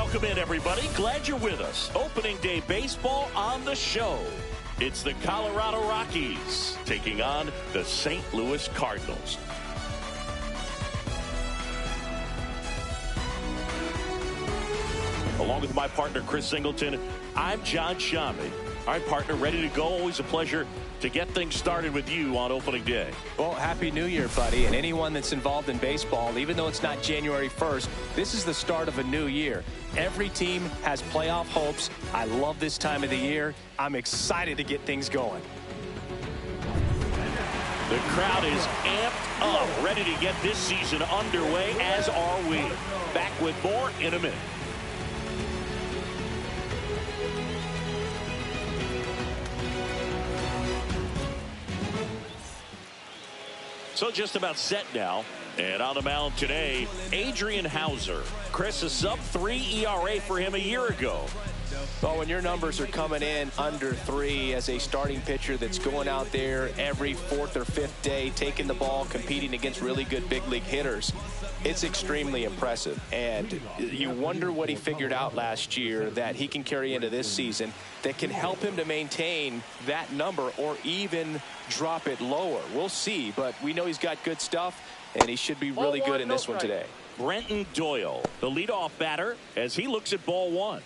Welcome in, everybody. Glad you're with us. Opening day baseball on the show. It's the Colorado Rockies taking on the St. Louis Cardinals. Along with my partner, Chris Singleton, I'm John Shammy. All right, partner, ready to go. Always a pleasure to get things started with you on opening day. Well, happy New Year, buddy. And anyone that's involved in baseball, even though it's not January 1st, this is the start of a new year. Every team has playoff hopes. I love this time of the year. I'm excited to get things going. The crowd is amped up, ready to get this season underway, as are we. Back with more in a minute. So just about set now. And on the mound today, Adrian Houser. Chris, a sub-3 ERA for him a year ago. Well, when your numbers are coming in under 3 as a starting pitcher that's going out there every 4th or 5th day, taking the ball, competing against really good big league hitters, it's extremely impressive. And you wonder what he figured out last year that he can carry into this season that can help him to maintain that number or even drop it lower. We'll see, but we know he's got good stuff, and he should be really good in this one today. Brenton Doyle, the leadoff batter, as he looks at ball one.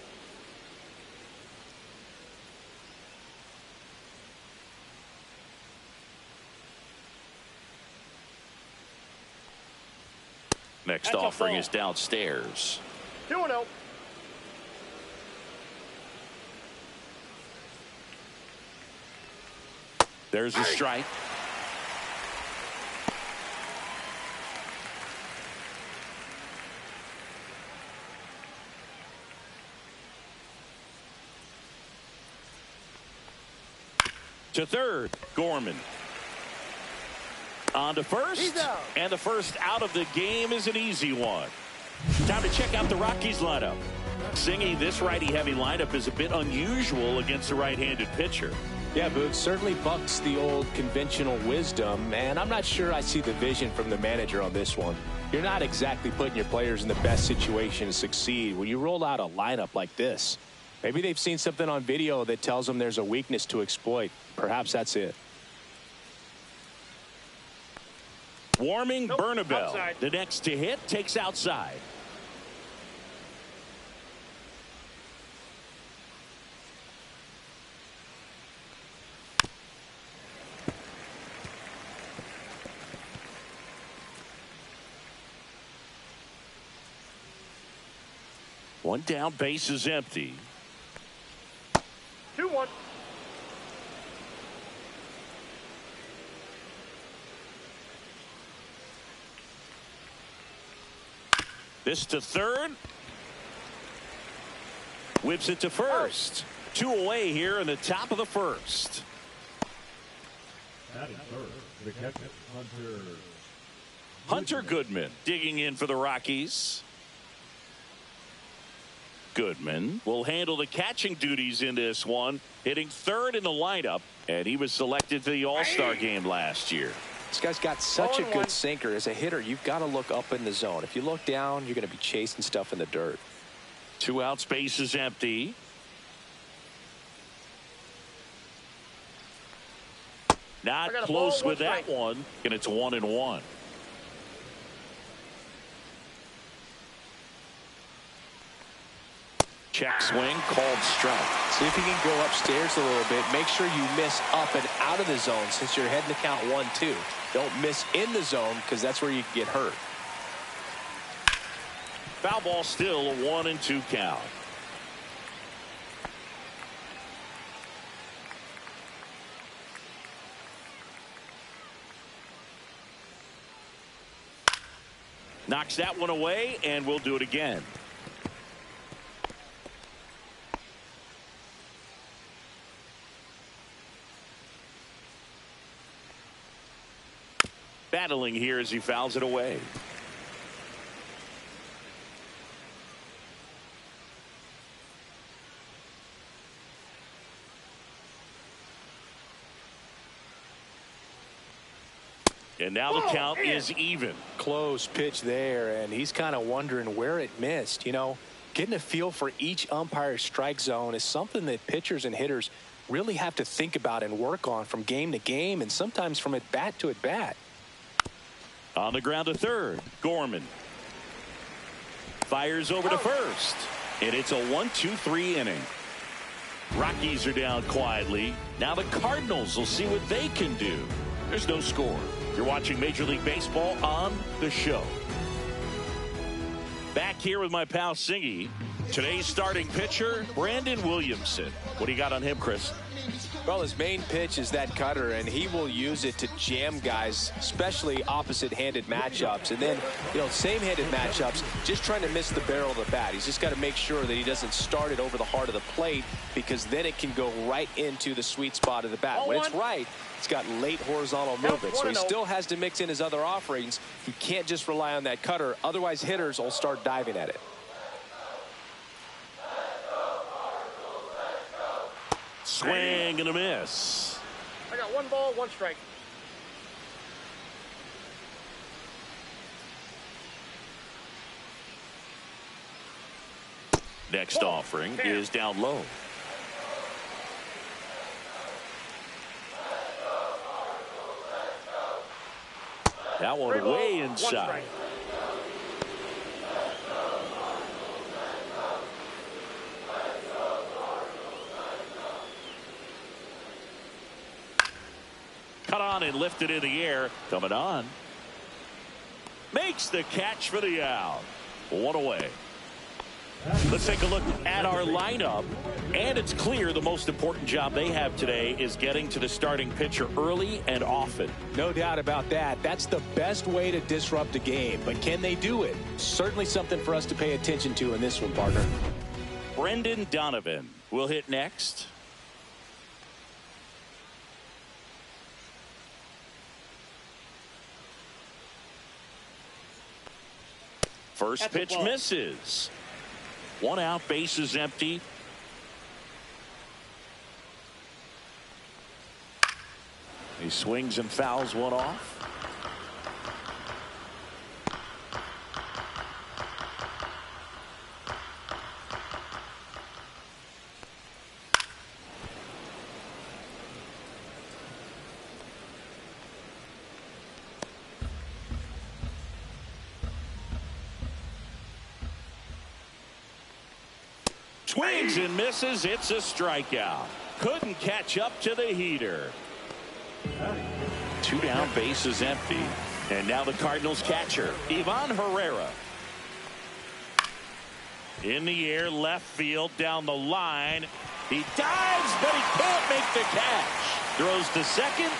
Next offering is downstairs. 2-0. There's a strike. To third, Gorman. On to first, and the first out of the game is an easy one. Time to check out the Rockies lineup. Singy, this righty-heavy lineup is a bit unusual against a right-handed pitcher. Yeah, Boots, certainly bucks the old conventional wisdom, and I'm not sure I see the vision from the manager on this one. You're not exactly putting your players in the best situation to succeed when you roll out a lineup like this. Maybe they've seen something on video that tells them there's a weakness to exploit. Perhaps that's it. Warming Bernabel. The next to hit takes outside. One down, base is empty. 2-1. This to third. Whips it to first. 2 away here in the top of the first. Batting third, the catcher, Hunter Goodman digging in for the Rockies. Goodman will handle the catching duties in this one, hitting third in the lineup, and he was selected to the All-Star game last year. This guy's got such a good sinker. As a hitter, you've got to look up in the zone. If you look down, you're going to be chasing stuff in the dirt. 2 out, space is empty. Not close with that one, and it's 1-1. Check swing, called strike. See if you can go upstairs a little bit. Make sure you miss up and out of the zone since you're heading to count 1-2. Don't miss in the zone because that's where you can get hurt. Foul ball still, a 1-2 count. Knocks that one away, and we'll do it again. Battling here as he fouls it away. And now the count is even. Close pitch there, and he's kind of wondering where it missed. You know, Getting a feel for each umpire's strike zone is something that pitchers and hitters really have to think about and work on from game to game and sometimes from at bat to at bat. On the ground to third, Gorman fires over to first, and it's a 1-2-3 inning. Rockies are down quietly. Now the Cardinals will see what they can do. There's no score. You're watching Major League Baseball on The Show. Back here with my pal Singy. Today's starting pitcher, Brandon Williamson. What do you got on him, Chris? Well, his main pitch is that cutter, and he will use it to jam guys, especially opposite-handed matchups. And then, same-handed matchups, just trying to miss the barrel of the bat. He's just got to make sure that he doesn't start it over the heart of the plate, because then it can go right into the sweet spot of the bat. When it's right, it's got late horizontal movement, so he still has to mix in his other offerings. He can't just rely on that cutter, otherwise hitters will start diving at it. Swing and a miss. I got 1 ball, 1 strike. Next offering is down low. That one way inside. Cut on and lifted in the air. Coming on. Makes the catch for the out. 1 away. Let's take a look at our lineup. And it's clear the most important job they have today is getting to the starting pitcher early and often. No doubt about that. That's the best way to disrupt a game. But can they do it? Certainly something for us to pay attention to in this one, partner. Brendan Donovan will hit next. First pitch misses. 1 out, bases empty. He swings and fouls one off. Swings and misses. It's a strikeout. Couldn't catch up to the heater. 2 down, bases empty. And now the Cardinals catcher, Ivan Herrera. In the air, left field, down the line. He dives, but he can't make the catch. Throws to second,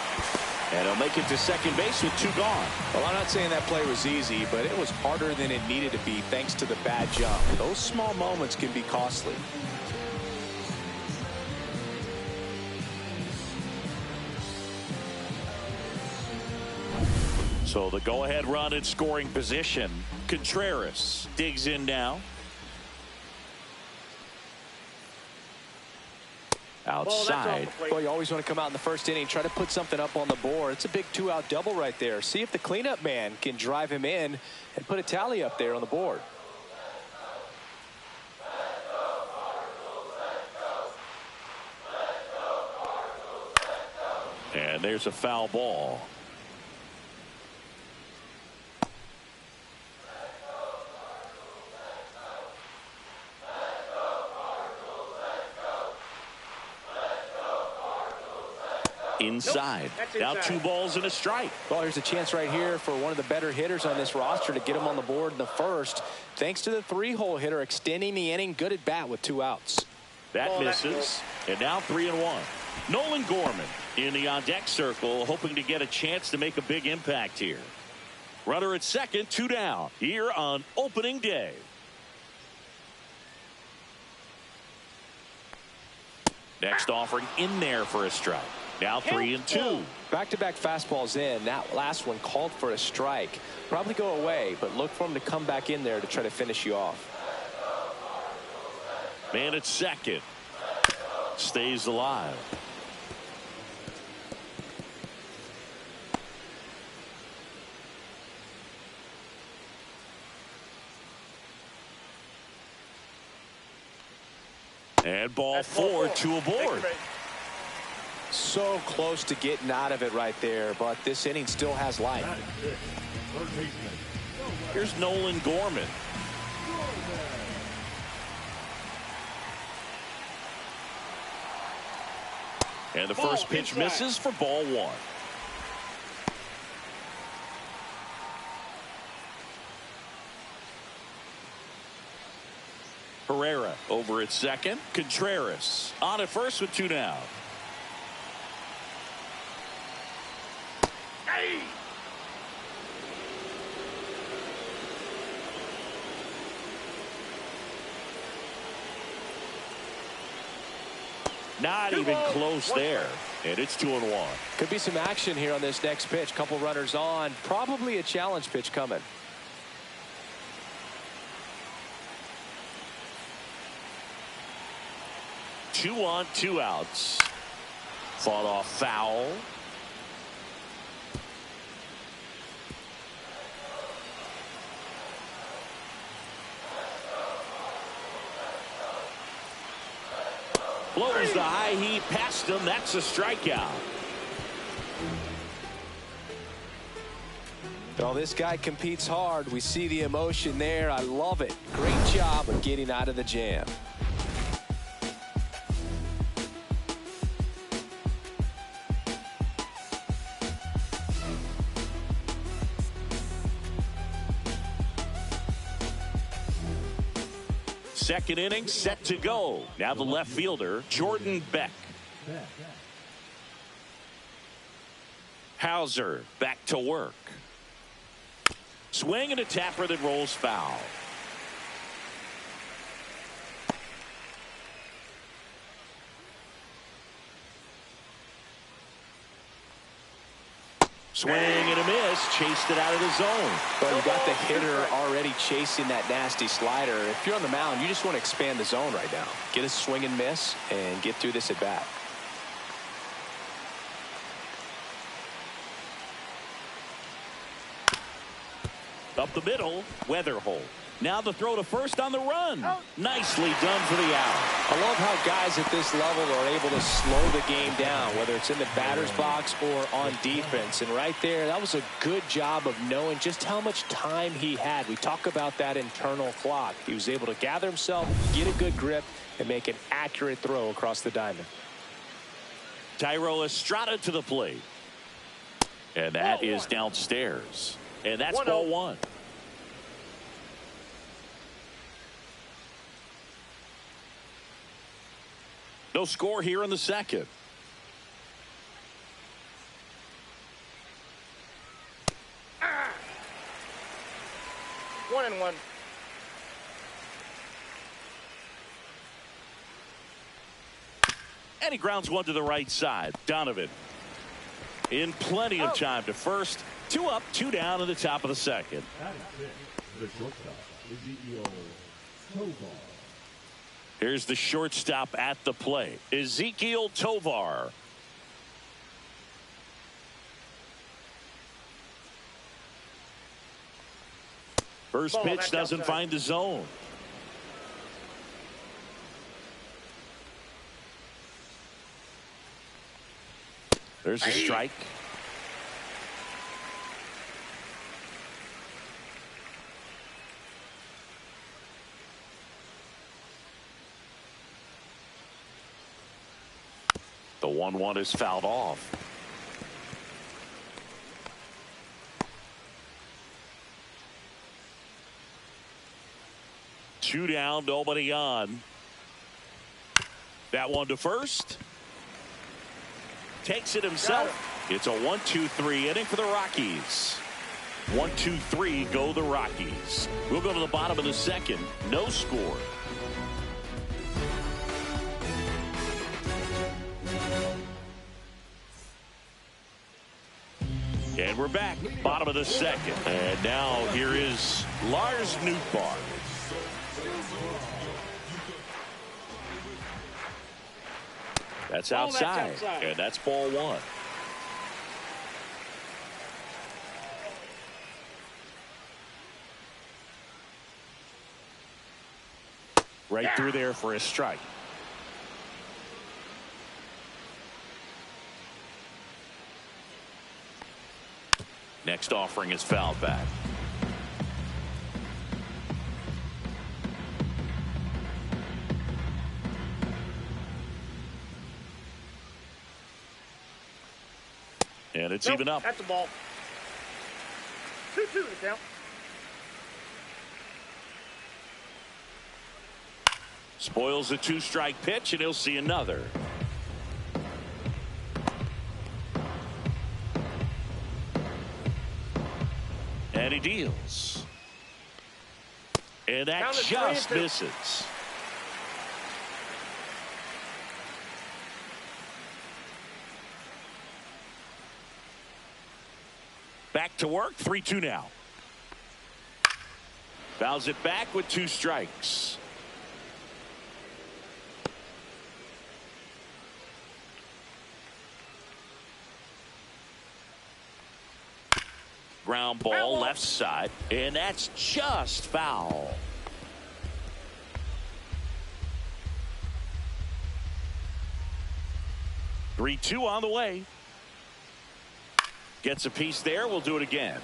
and he'll make it to second base with 2 gone. Well, I'm not saying that play was easy, but it was harder than it needed to be thanks to the bad jump. Those small moments can be costly. So the go-ahead run in scoring position. Contreras digs in now. Outside. Well, you always want to come out in the first inning, try to put something up on the board. It's a big 2-out double right there. See if the cleanup man can drive him in and put a tally up there on the board. And there's a foul ball. Inside. Now 2 balls and a strike. Well, here's a chance right here for one of the better hitters on this roster to get him on the board in the first. Thanks to the 3-hole hitter extending the inning. Good at bat with 2 outs. That misses. And now 3-1. Nolan Gorman in the on-deck circle, hoping to get a chance to make a big impact here. Runner at second, 2 down here on opening day. Next offering in there for a strike. Now 3-2. Back-to-back fastballs in. That last one called for a strike. Probably go away, but look for him to come back in there to try to finish you off. Man at second. Stays alive. And ball 4, 2 aboard. So close to getting out of it right there, but this inning still has life. Here's Nolan Gorman. And the first pitch misses for ball 1. Herrera over at second. Contreras on at first with 2 down. Hey! Not even close there. And it's 2-1. Could be some action here on this next pitch. Couple runners on. Probably a challenge pitch coming. Two on, 2 outs. Fought off foul. Blows the high heat past him. That's a strikeout. Well, this guy competes hard. We see the emotion there. I love it. Great job of getting out of the jam. Second inning set to go. Now the left fielder, Jordan Beck. Hauser back to work. Swing and a tapper that rolls foul. Swing and a miss. Chased it out of the zone. Well, you got the hitter already chasing that nasty slider. If you're on the mound, you just want to expand the zone right now. Get a swing and miss and get through this at bat. Up the middle, Weatherholt. Now the throw to first on the run. Nicely done for the out. I love how guys at this level are able to slow the game down, whether it's in the batter's box or on defense. And right there, that was a good job of knowing just how much time he had. We talk about that internal clock. He was able to gather himself, get a good grip, and make an accurate throw across the diamond. Thairo Estrada to the plate. And that is downstairs. And that's ball 1. No score here in the second. One and one. And he grounds one to the right side. Donovan in plenty of time to first. 2 up, 2 down in the top of the second. Here's the shortstop at the plate, Ezequiel Tovar. First pitch doesn't find the zone. There's a strike. The 1-1 is fouled off. Two down, nobody on. That one to first. Takes it himself. It's a 1-2-3 inning for the Rockies. 1-2-3 go the Rockies. We'll go to the bottom of the second. No score. And we're back, bottom of the second. And now here is Lars Nootbaar. That's outside. And that's ball 1. Right through there for a strike. Next offering is fouled back. And it's even up. That's the ball. 2-2 to count. Spoils a 2-strike pitch, and he'll see another. And he deals. And that just misses. Back to work, 3-2 now. Fouls it back with 2 strikes. Ground ball left side, and that's just foul. Three-2 on the way. Gets a piece there. We'll do it again.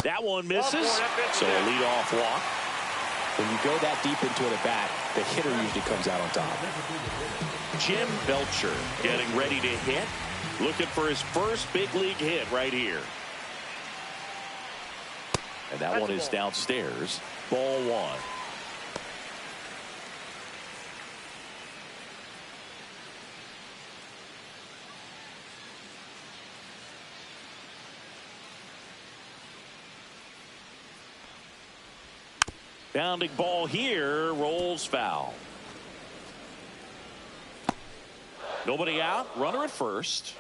That one misses. So a leadoff walk. When you go that deep into an at-bat, the hitter usually comes out on top. Jim Belcher getting ready to hit. Looking for his first big league hit right here. And that one is downstairs. Ball 1. Bounding ball here, rolls foul. Nobody out, runner at first.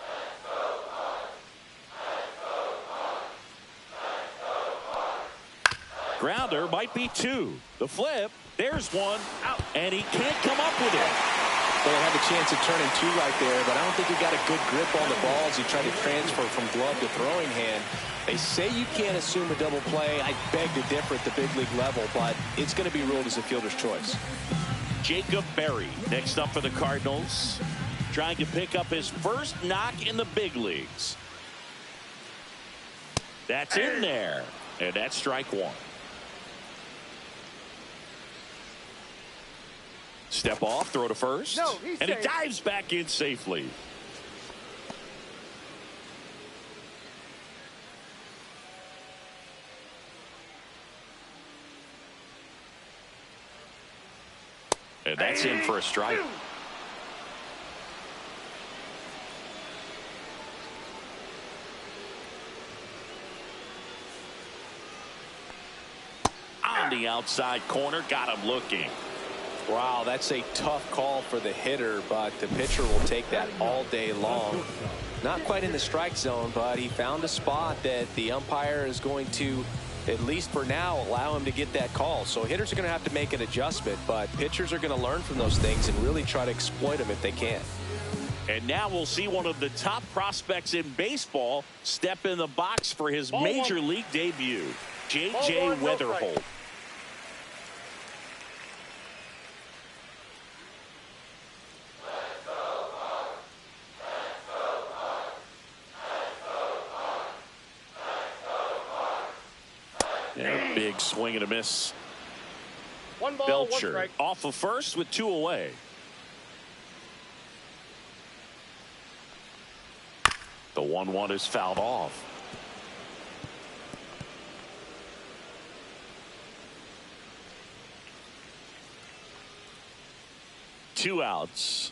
Grounder might be 2. The flip, there's 1, out, and he can't come up with it. Well, had the chance of turning 2 right there, but I don't think he got a good grip on the ball as he tried to transfer from glove to throwing hand. They say you can't assume a double play. I beg to differ at the big league level, but it's going to be ruled as a fielder's choice. Jacob Berry next up for the Cardinals, trying to pick up his first knock in the big leagues. That's in there, and that's strike 1. Step off, throw to first, and he dives back in safely. And that's in for a strike. On the outside corner, got him looking. Wow, that's a tough call for the hitter, but the pitcher will take that all day long. Not quite in the strike zone, but he found a spot that the umpire is going to, at least for now, allow him to get that call. So hitters are going to have to make an adjustment, but pitchers are going to learn from those things and really try to exploit them if they can. And now we'll see one of the top prospects in baseball step in the box for his major league debut, J.J. Weatherholt. Yeah, big swing and a miss. 1 ball, Belcher 1 strike. off of first with 2 away. The 1-1 is fouled off. Two outs.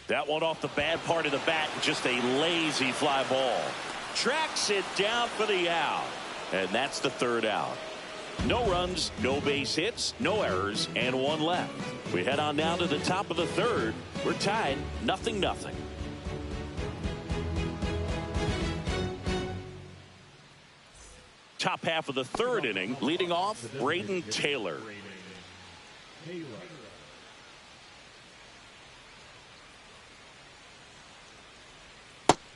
That one off the bad part of the bat, just a lazy fly ball. Tracks it down for the out. And that's the 3rd out. No runs, no base hits, no errors, and 1 left. We head on down to the top of the 3rd. We're tied 0-0. Top half of the 3rd inning, leading off Braden Taylor.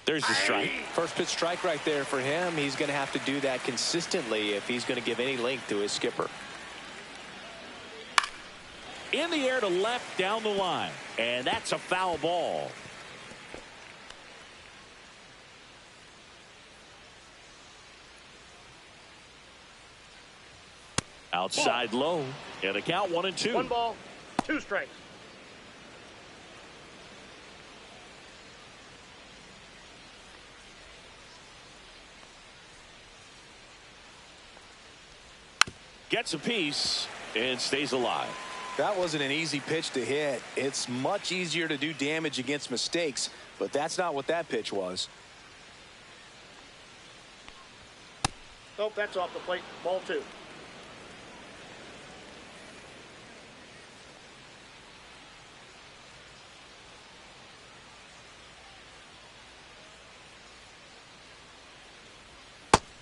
There's the strike. First pitch strike right there for him. He's going to have to do that consistently if he's going to give any length to his skipper. In the air to left down the line. And that's a foul ball. Outside low. And a count 1-2. 1 ball, 2 strikes. Gets a piece and stays alive. That wasn't an easy pitch to hit. It's much easier to do damage against mistakes, but that's not what that pitch was. Nope, that's off the plate. Ball 2.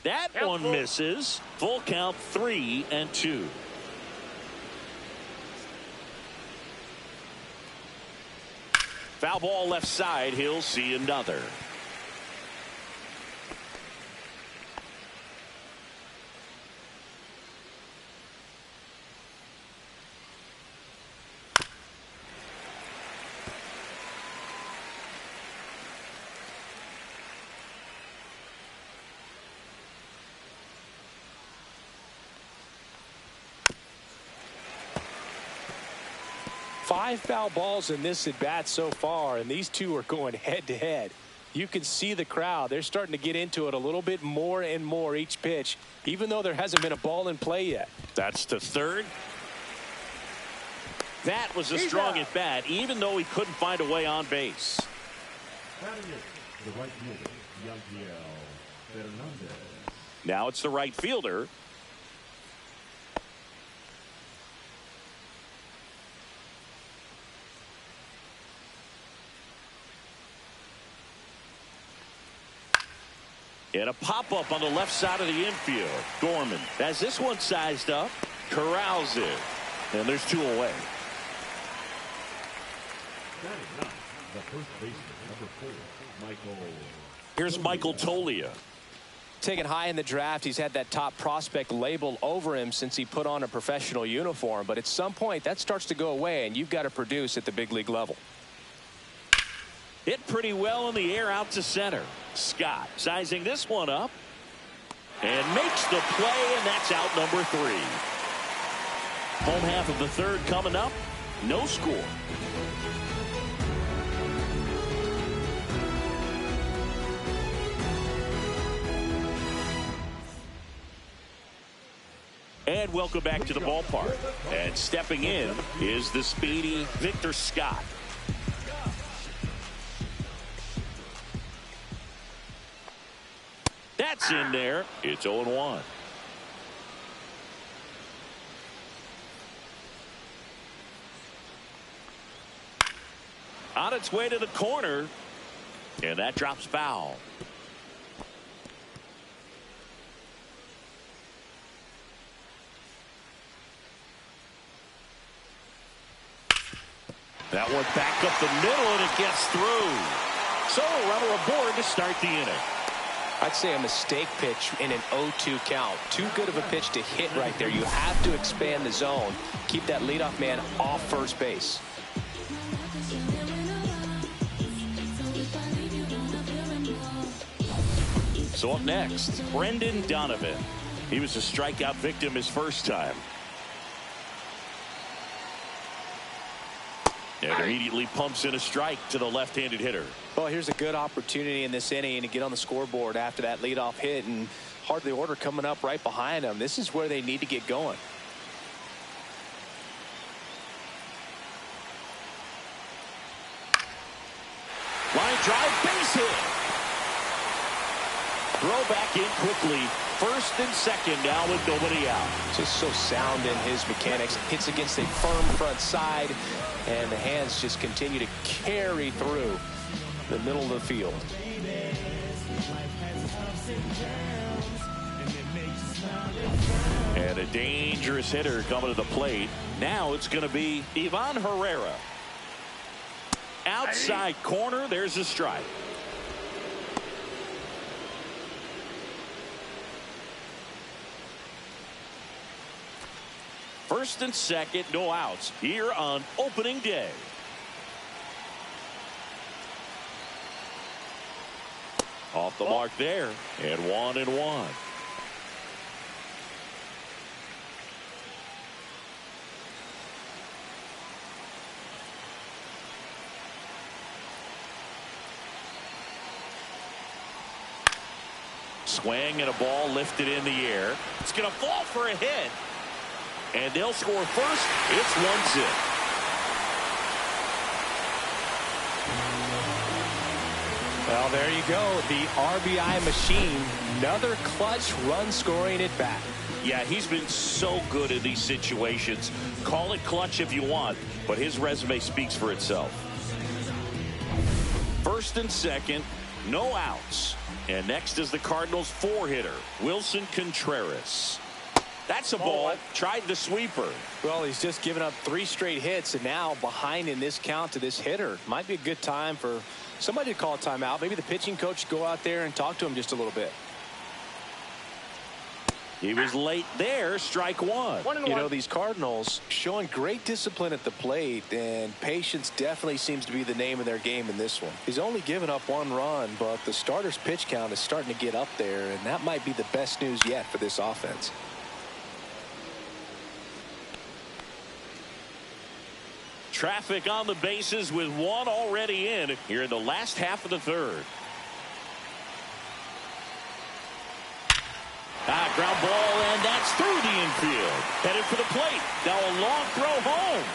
That one misses. Full count 3-2. Foul ball left side. He'll see another. Five foul balls in this at bat so far, and these two are going head to head. You can see the crowd. They're starting to get into it a little bit more and more each pitch, even though there hasn't been a ball in play yet. That's to third. That was a strong at bat, even though he couldn't find a way on base. Now it's the right fielder. And a pop-up on the left side of the infield. Gorman has this one sized up. Corrals it. And there's 2 away. Here's Michael Toglia. Taken high in the draft, he's had that top prospect label over him since he put on a professional uniform. But at some point, that starts to go away, and you've got to produce at the big league level. Hit pretty well in the air out to center. Scott sizing this one up and makes the play, and that's out number 3. Home half of the third coming up. No score. And welcome back to the ballpark. And stepping in is the speedy Victor Scott. That's in there. It's 0-1. On its way to the corner. And that drops foul. That one back up the middle, and it gets through. So a runner aboard to start the inning. I'd say a mistake pitch in an 0-2 count. Too good of a pitch to hit right there. You have to expand the zone. Keep that leadoff man off first base. So up next, Brendan Donovan. He was a strikeout victim his first time. And immediately pumps in a strike to the left-handed hitter. Well, here's a good opportunity in this inning to get on the scoreboard after that leadoff hit, and hardly order coming up right behind them. This is where they need to get going. Line drive, base hit. Throw back in quickly. First and second now with nobody out. Just so sound in his mechanics. Hits against a firm front side, and the hands just continue to carry through the middle of the field. And a dangerous hitter coming to the plate. Now it's going to be Ivan Herrera. Outside corner, there's a strike. First and second, no outs here on opening day. Off the mark there, and 1-1. Swing and a ball lifted in the air. It's going to fall for a hit. And they'll score first. It's 1-0. Well, there you go. The RBI machine. Another clutch run scoring at bat. Yeah, he's been so good in these situations. Call it clutch if you want, but his resume speaks for itself. First and second, no outs. And next is the Cardinals' 4-hitter, Wilson Contreras. That's a ball. Tried the sweeper. Well, he's just given up 3 straight hits, and now behind in this count to this hitter. Might be a good time for somebody to call a timeout. Maybe the pitching coach go out there and talk to him just a little bit. He was late there. Strike one. You know, these Cardinals showing great discipline at the plate, and patience definitely seems to be the name of their game in this one. He's only given up 1 run, but the starter's pitch count is starting to get up there, and that might be the best news yet for this offense. Traffic on the bases with 1 already in here in the last half of the third. Ground ball, and that's through the infield. Headed for the plate. Now a long throw home.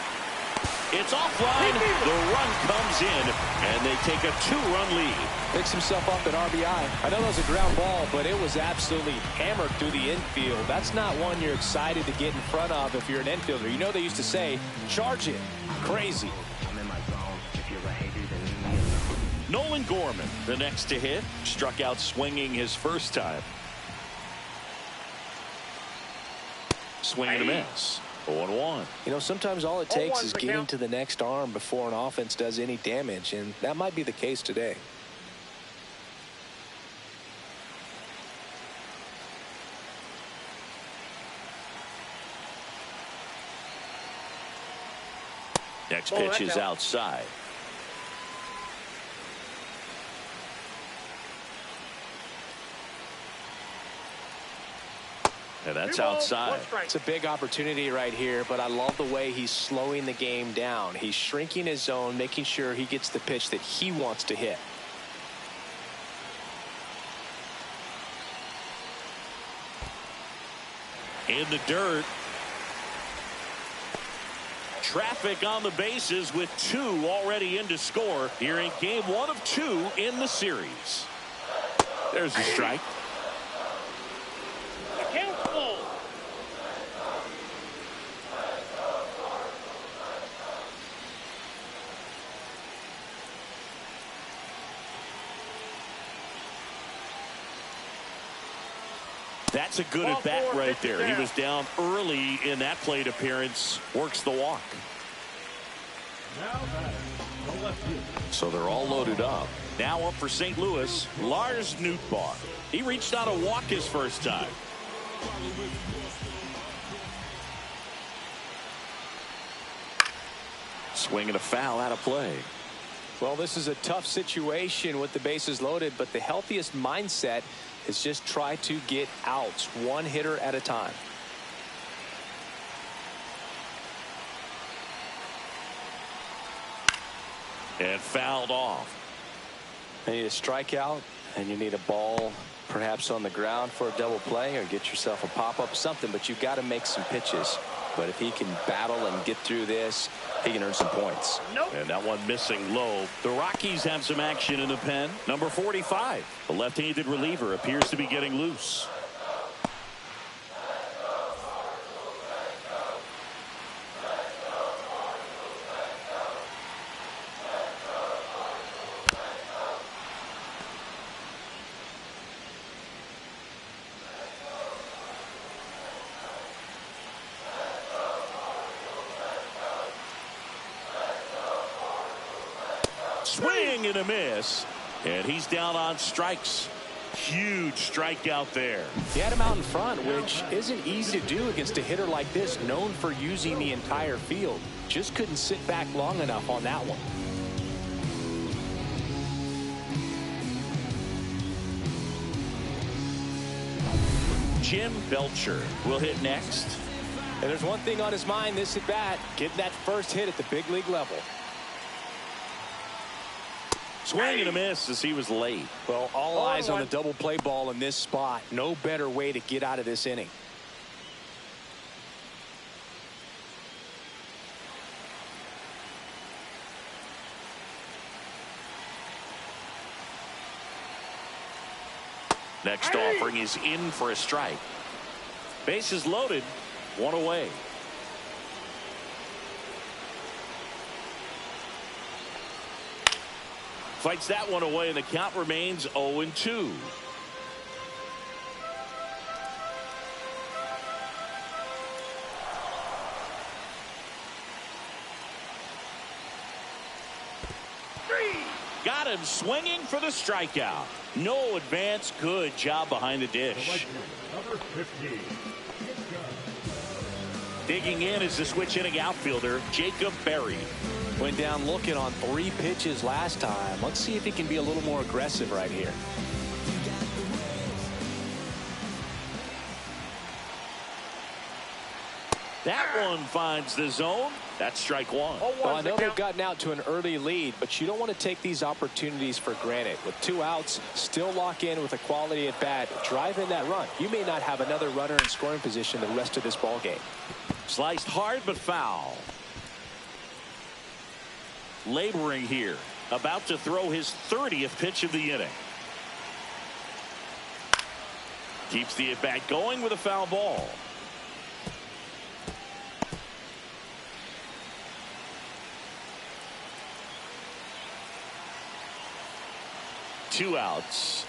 It's offline. The run comes in, and they take a 2-run lead. Picks himself up at RBI. I know that was a ground ball, but it was absolutely hammered through the infield. That's not one you're excited to get in front of if you're an infielder. You know they used to say, charge it. Crazy. Nolan Gorman, the next to hit, struck out swinging his first time. Swing and a miss. 0-1. You know, sometimes all it takes is getting to the next arm before an offense does any damage, and that might be the case today. Next pitch is outside. And that's outside. It's a big opportunity right here, but I love the way he's slowing the game down. He's shrinking his zone, making sure he gets the pitch that he wants to hit. In the dirt. Traffic on the bases with 2 already in to score here in game 1 of 2 in the series. There's the strike. That's a good at bat right there. He was down early in that plate appearance. Works the walk. So they're all loaded up. Now up for St. Louis, Lars Nootbaar. He reached out a walk his first time. Swing and a foul out of play. Well, this is a tough situation with the bases loaded, but the healthiest mindset is just try to get outs 1 hitter at a time. And fouled off. You need a strikeout, and you need a ball perhaps on the ground for a double play, or get yourself a pop-up, something, but you've got to make some pitches. But if he can battle and get through this, he can earn some points. And that one missing low. The Rockies have some action in the pen. Number 45, the left-handed reliever, appears to be getting loose. Swing and a miss, and he's down on strikes. Huge strikeout there. He had him out in front, which isn't easy to do against a hitter like this, known for using the entire field. Just couldn't sit back long enough on that one. Jim Belcher will hit next. And there's one thing on his mind this at bat, getting that first hit at the big league level. Swing and a miss as he was late. Well, all eyes on the double play ball in this spot. No better way to get out of this inning. Next offering is in for a strike. Bases loaded, one away. Fights that one away, and the count remains 0-2. Got him swinging for the strikeout. No advance. Good job behind the dish. Digging in is the switch hitting outfielder, Jacob Berry. Went down looking on 3 pitches last time. Let's see if he can be a little more aggressive right here. That one finds the zone. That's strike one. Well, I know they've gotten out to an early lead, but you don't want to take these opportunities for granted. With 2 outs, still lock in with a quality at bat, drive in that run. You may not have another runner in scoring position the rest of this ball game. Sliced hard but foul. Laboring here, about to throw his 30th pitch of the inning. Keeps the at bat going with a foul ball. Two outs.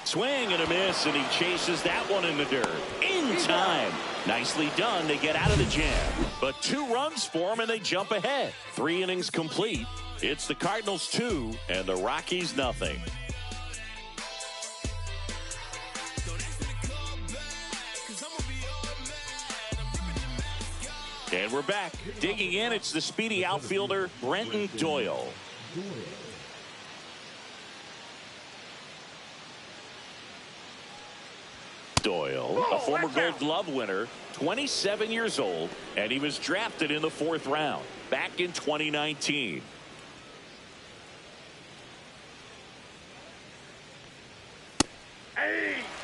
Swing and a miss, and he chases that one in the dirt. In time. Nicely done to get out of the jam. But 2 runs for him, and they jump ahead. 3 innings complete. It's the Cardinals 2 and the Rockies nothing. And we're back. Digging in, it's the speedy outfielder, Brenton Doyle. Doyle, a former Gold Glove winner, 27 years old, and he was drafted in the 4th round back in 2019.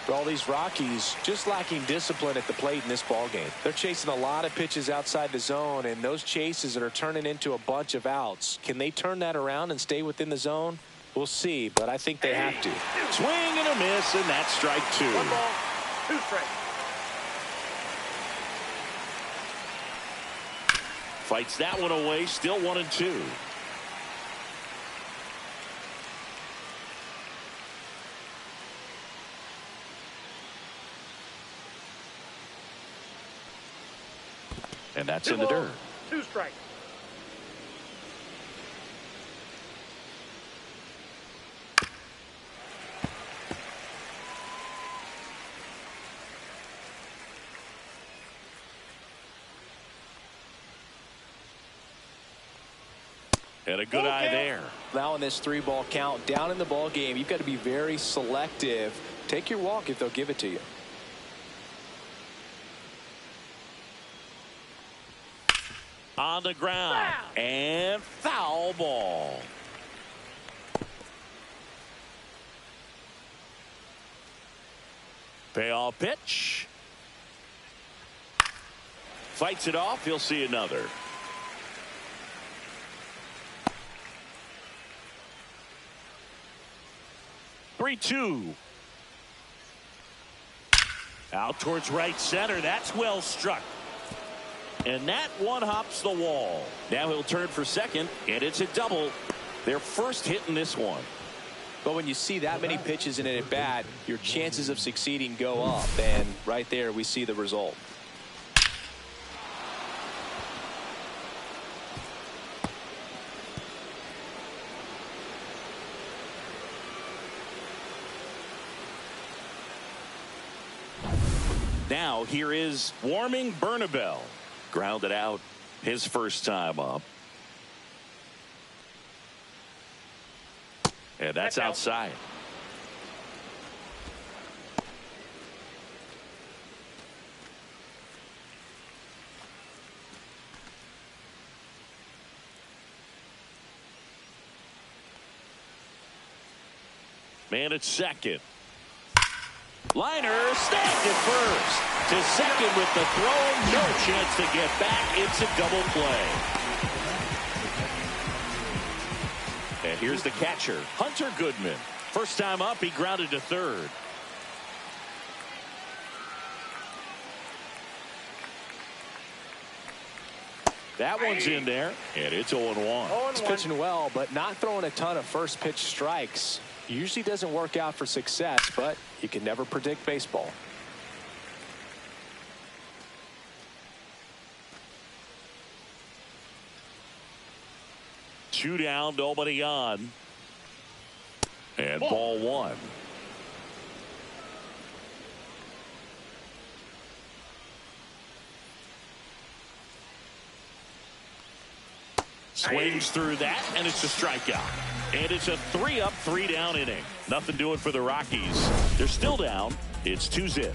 For all these Rockies, just lacking discipline at the plate in this ball game. They're chasing a lot of pitches outside the zone, and those chases that are turning into a bunch of outs. Can they turn that around and stay within the zone? We'll see, but I think they have to. Swing and a miss, and that's strike 2. 1 ball, 2 strikes. Fights that one away, still 1-2. And that's in the dirt. 2 strikes. And a good eye there. Now in this 3-ball count, down in the ball game, you've got to be very selective. Take your walk if they'll give it to you. On the ground. And foul ball. Payoff pitch. Fights it off. He'll see another. Three-two. Out towards right center. That's well struck. And that one hops the wall. Now he'll turn for second, and it's a double. Their first hit in this one. But when you see that many pitches in an at bat, your chances of succeeding go up. And right there, we see the result. Now here is Warming Bernabel. Grounded out his first time up. And that's outside. Man at second. Liner snagged at first. To second with the throw. No chance to get back. It's a double play. And here's the catcher, Hunter Goodman. First time up, he grounded to third. That one's in there, and it's 0-1. He's pitching well, but not throwing a ton of first pitch strikes. Usually doesn't work out for success, but you can never predict baseball. Two down, nobody on. And ball one. Swings through that, and it's a strikeout. And it's a 3-up, 3-down inning. Nothing doing for the Rockies. They're still down. It's 2-0.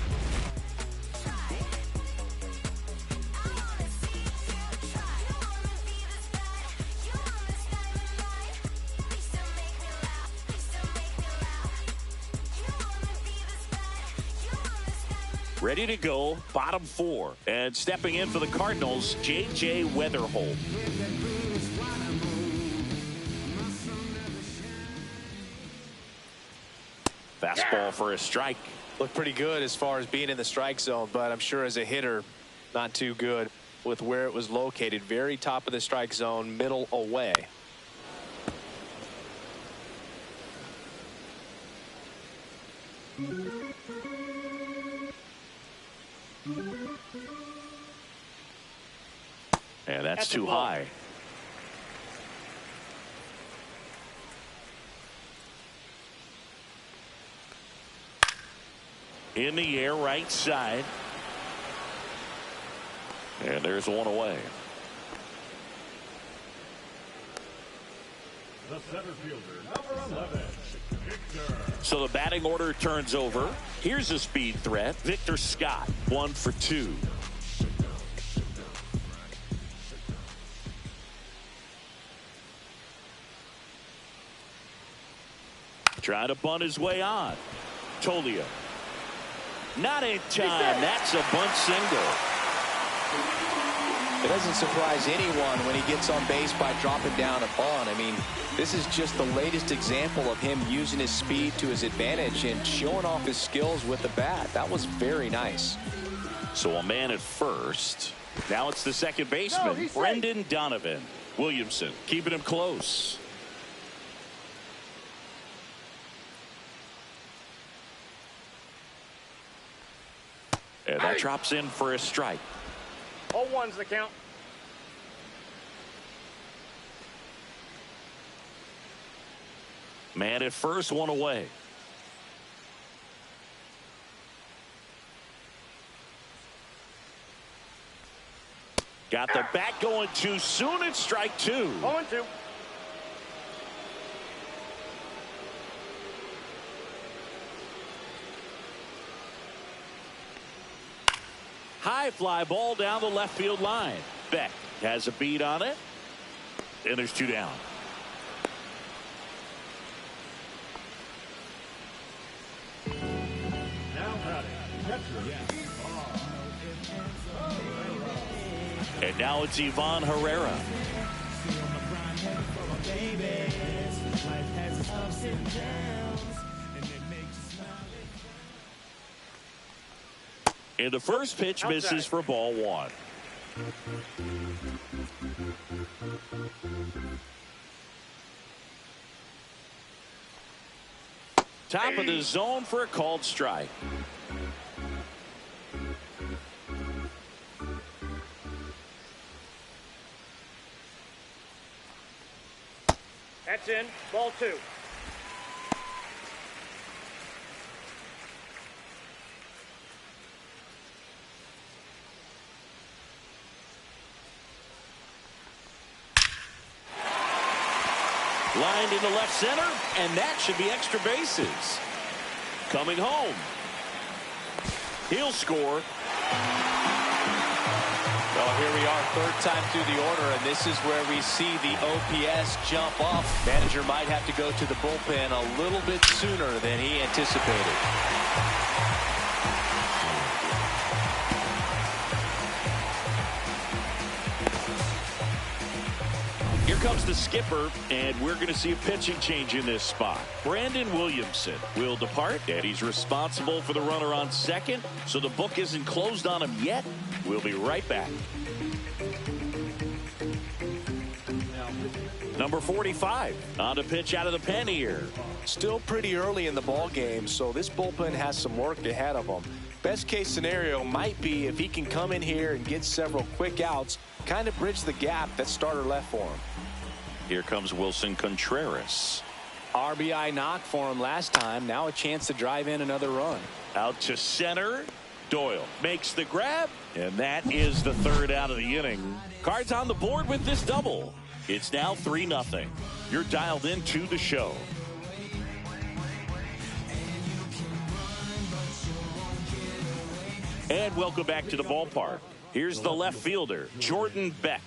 Ready to go, bottom four. And stepping in for the Cardinals, J.J. Weatherholt. Fastball for a strike. Looked pretty good as far as being in the strike zone, but I'm sure as a hitter, not too good with where it was located. Very top of the strike zone, middle away. And that's too high. In the air, right side. And there's one away. The center fielder, number 11, Victor. So the batting order turns over. Here's a speed threat. Victor Scott, 1 for 2. Trying to bunt his way on. Tolio. Not in time. That's a bunt single. It doesn't surprise anyone when he gets on base by dropping down a bunt. I mean, this is just the latest example of him using his speed to his advantage and showing off his skills with the bat. That was very nice. So a man at first. Now it's the second baseman, Brendan Donovan. Williamson keeping him close. And that drops in for a strike. 0-1's the count. Man at first, one away. Got the bat going too soon. It's strike 2. 0-2. High fly ball down the left field line. Beck has a beat on it. And there's 2 down. Now batting, catcher. And now it's Ivan Herrera. And the first pitch misses for ball 1. Top of the zone for a called strike. That's in. Ball 2. Lined into left center, and that should be extra bases. Coming home. He'll score. Well, here we are, third time through the order, and this is where we see the OPS jump up. Manager might have to go to the bullpen a little bit sooner than he anticipated. Here comes the skipper, and we're going to see a pitching change in this spot. Brandon Williamson will depart, and he's responsible for the runner on second, so the book isn't closed on him yet. We'll be right back. Number 45 on to pitch out of the pen here. Still pretty early in the ball game, so this bullpen has some work ahead of them. Best case scenario might be if he can come in here and get several quick outs, kind of bridge the gap that starter left for him. Here comes Wilson Contreras. RBI knock for him last time. Now a chance to drive in another run. Out to center. Doyle makes the grab, and that is the third out of the inning. Cards on the board with this double. It's now 3-0. You're dialed into the show. And welcome back to the ballpark. Here's the left fielder, Jordan Beck.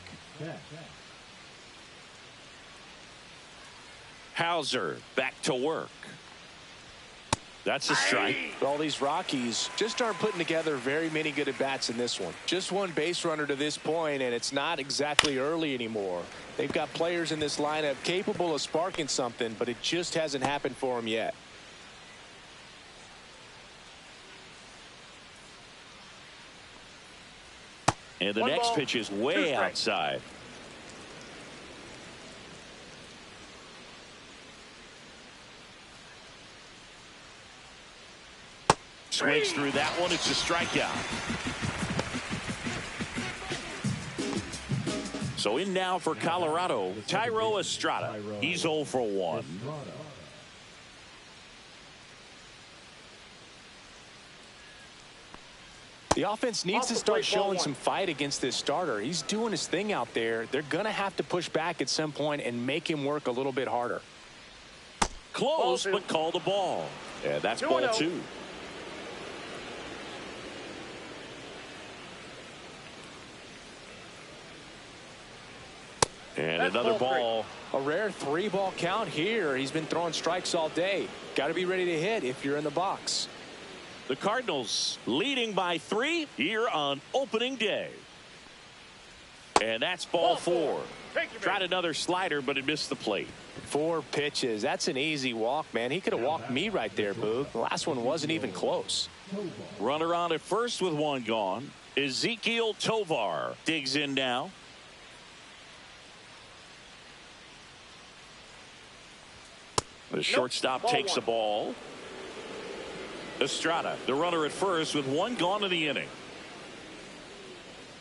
Hauser back to work. That's a strike. All these Rockies just aren't putting together very many good at-bats in this one. Just one base runner to this point, and it's not exactly early anymore. They've got players in this lineup capable of sparking something, but it just hasn't happened for them yet. And the next pitch is way outside. Swings through that one. It's a strikeout. So in now for Colorado, Thairo Estrada. He's 0 for 1. The offense needs to start showing some fight against this starter. He's doing his thing out there. They're going to have to push back at some point and make him work a little bit harder. Close, but call the ball. Yeah, that's ball 2. And another ball. A rare 3-ball count here. He's been throwing strikes all day. Got to be ready to hit if you're in the box. The Cardinals leading by 3 here on opening day. And that's ball 4. Tried another slider, but it missed the plate. 4 pitches. That's an easy walk, man. He could have walked me right there, Boog. The last one wasn't even close. Runner on at first with 1 gone. Ezequiel Tovar digs in now. The shortstop takes the ball. Estrada, the runner at first with 1 gone in the inning.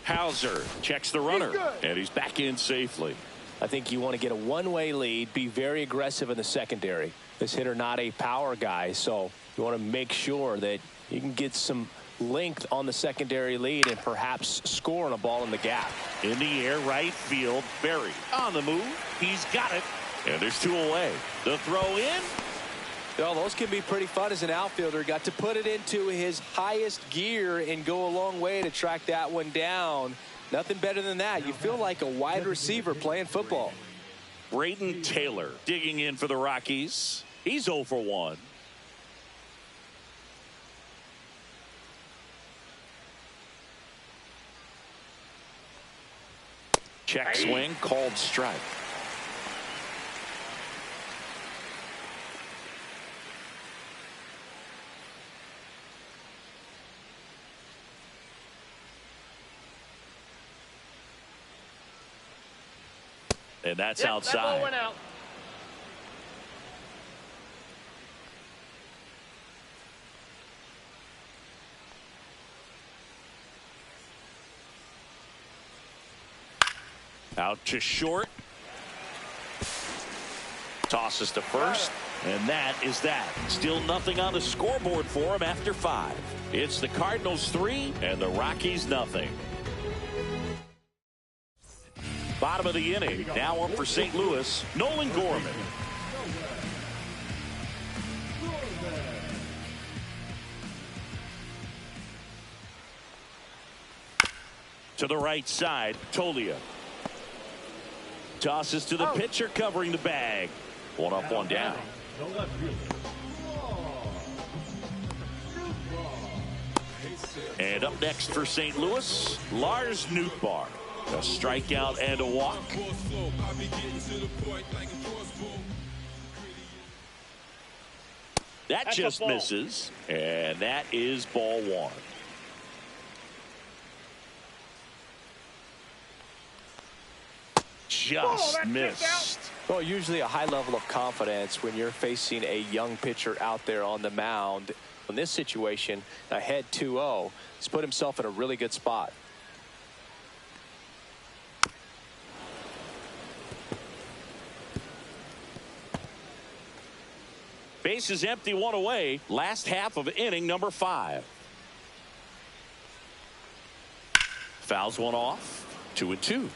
Hauser checks the runner, and he's back in safely. I think you want to get a one-way lead, be very aggressive in the secondary. This hitter not a power guy, so you want to make sure that you can get some length on the secondary lead and perhaps score on a ball in the gap. In the air, right field, Berry on the move. He's got it. And there's 2 away. The throw in. Well, those can be pretty fun as an outfielder. Got to put it into his highest gear and go a long way to track that one down. Nothing better than that. You feel like a wide receiver playing football. Braden Taylor digging in for the Rockies. He's 0 for 1. Check swing, called strike. And that's outside. That ball went out. Out to short. Tosses to first. And that is that. Still nothing on the scoreboard for him after 5. It's the Cardinals 3 and the Rockies nothing. Bottom of the inning. Now up for St. Louis, Nolan Gorman. To the right side, Tolia. Tosses to the pitcher covering the bag. One up, one down. And up next for St. Louis, Lars Nootbaar. A strikeout and a walk. That just misses, and that is ball one. Just missed. Well, usually a high level of confidence when you're facing a young pitcher out there on the mound. In this situation, ahead 2-0, he's put himself in a really good spot. Base is empty, one away. Last half of inning number 5. Fouls one off. 2-2.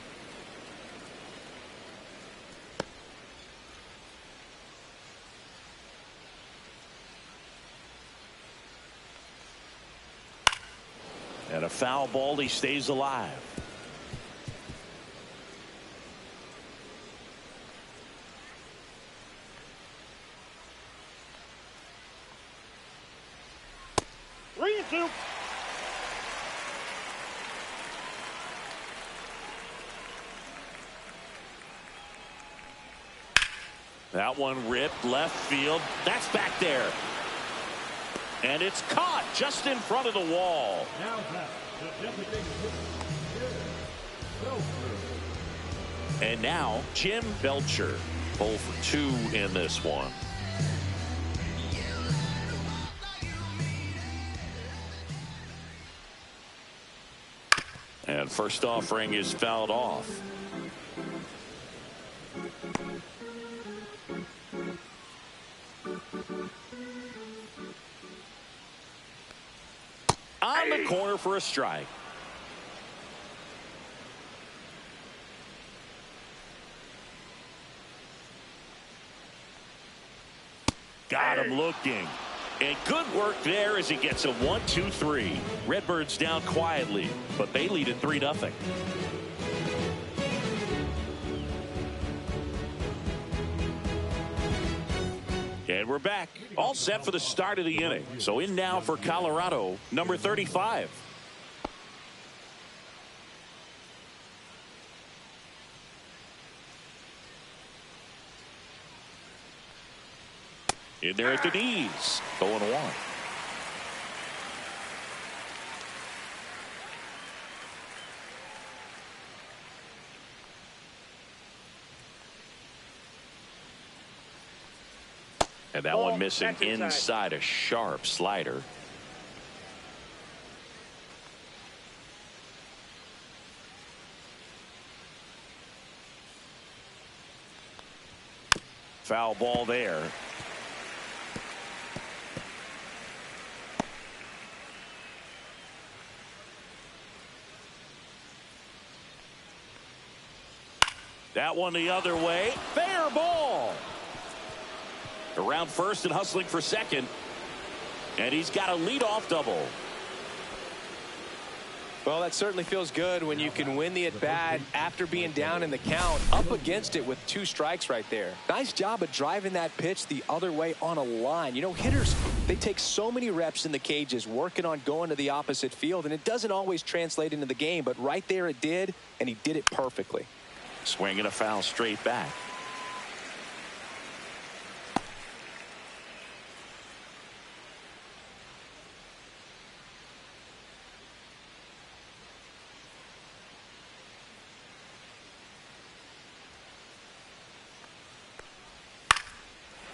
And a foul ball, he stays alive. That one ripped left field. That's back there. And it's caught just in front of the wall. Now back to designated hitter, And now Jim Belcher. 0 for 2 in this one. And first offering is fouled off. On the corner for a strike. Got him looking. And good work there as he gets a 1-2-3. Redbirds down quietly, but they lead at 3-0. And we're back, all set for the start of the inning. So in now for Colorado, number 35. In there at the knees, 0-1. And that one missing inside, a sharp slider. Foul ball there. That one the other way. Fair ball. Around first and hustling for second. And he's got a leadoff double. Well, that certainly feels good when you can win the at-bat after being down in the count, up against it with 2 strikes right there. Nice job of driving that pitch the other way on a line. You know, hitters, they take so many reps in the cages working on going to the opposite field, and it doesn't always translate into the game, but right there it did, and he did it perfectly. Swinging a foul straight back.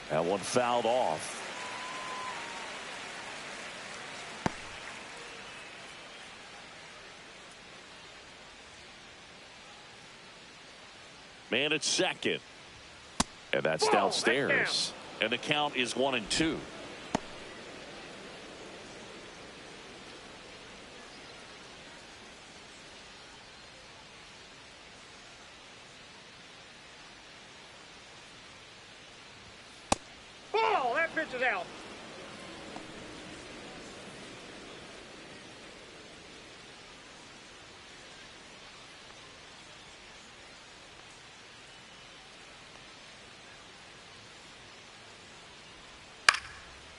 That one fouled off. Man at second. And that's downstairs. And the count is 1-2. Pitch is out.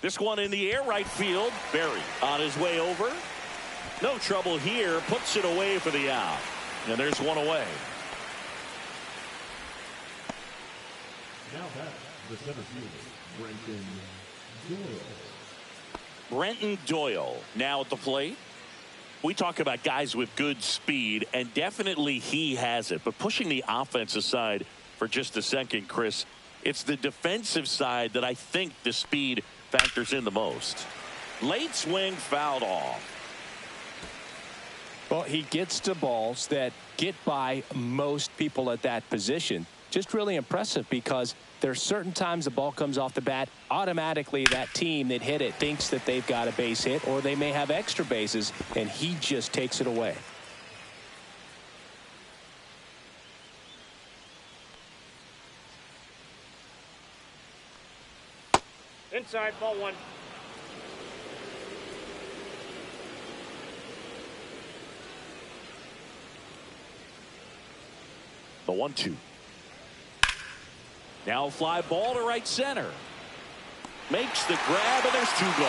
This one in the air, right field. Berry on his way over. No trouble here. Puts it away for the out. And there's one away. Now back, the center fielder, Brenton Doyle. Brenton Doyle now at the plate. We talk about guys with good speed, and definitely he has it. But pushing the offense aside for just a second, Chris, it's the defensive side that I think the speed factors in the most. Late swing, fouled off. Well, he gets to balls that get by most people at that position. Just really impressive, because there's certain times the ball comes off the bat, automatically that team that hit it thinks that they've got a base hit, or they may have extra bases, and he just takes it away. Inside, ball one. The 1-2. Now fly ball to right center. Makes the grab, and there's two gone.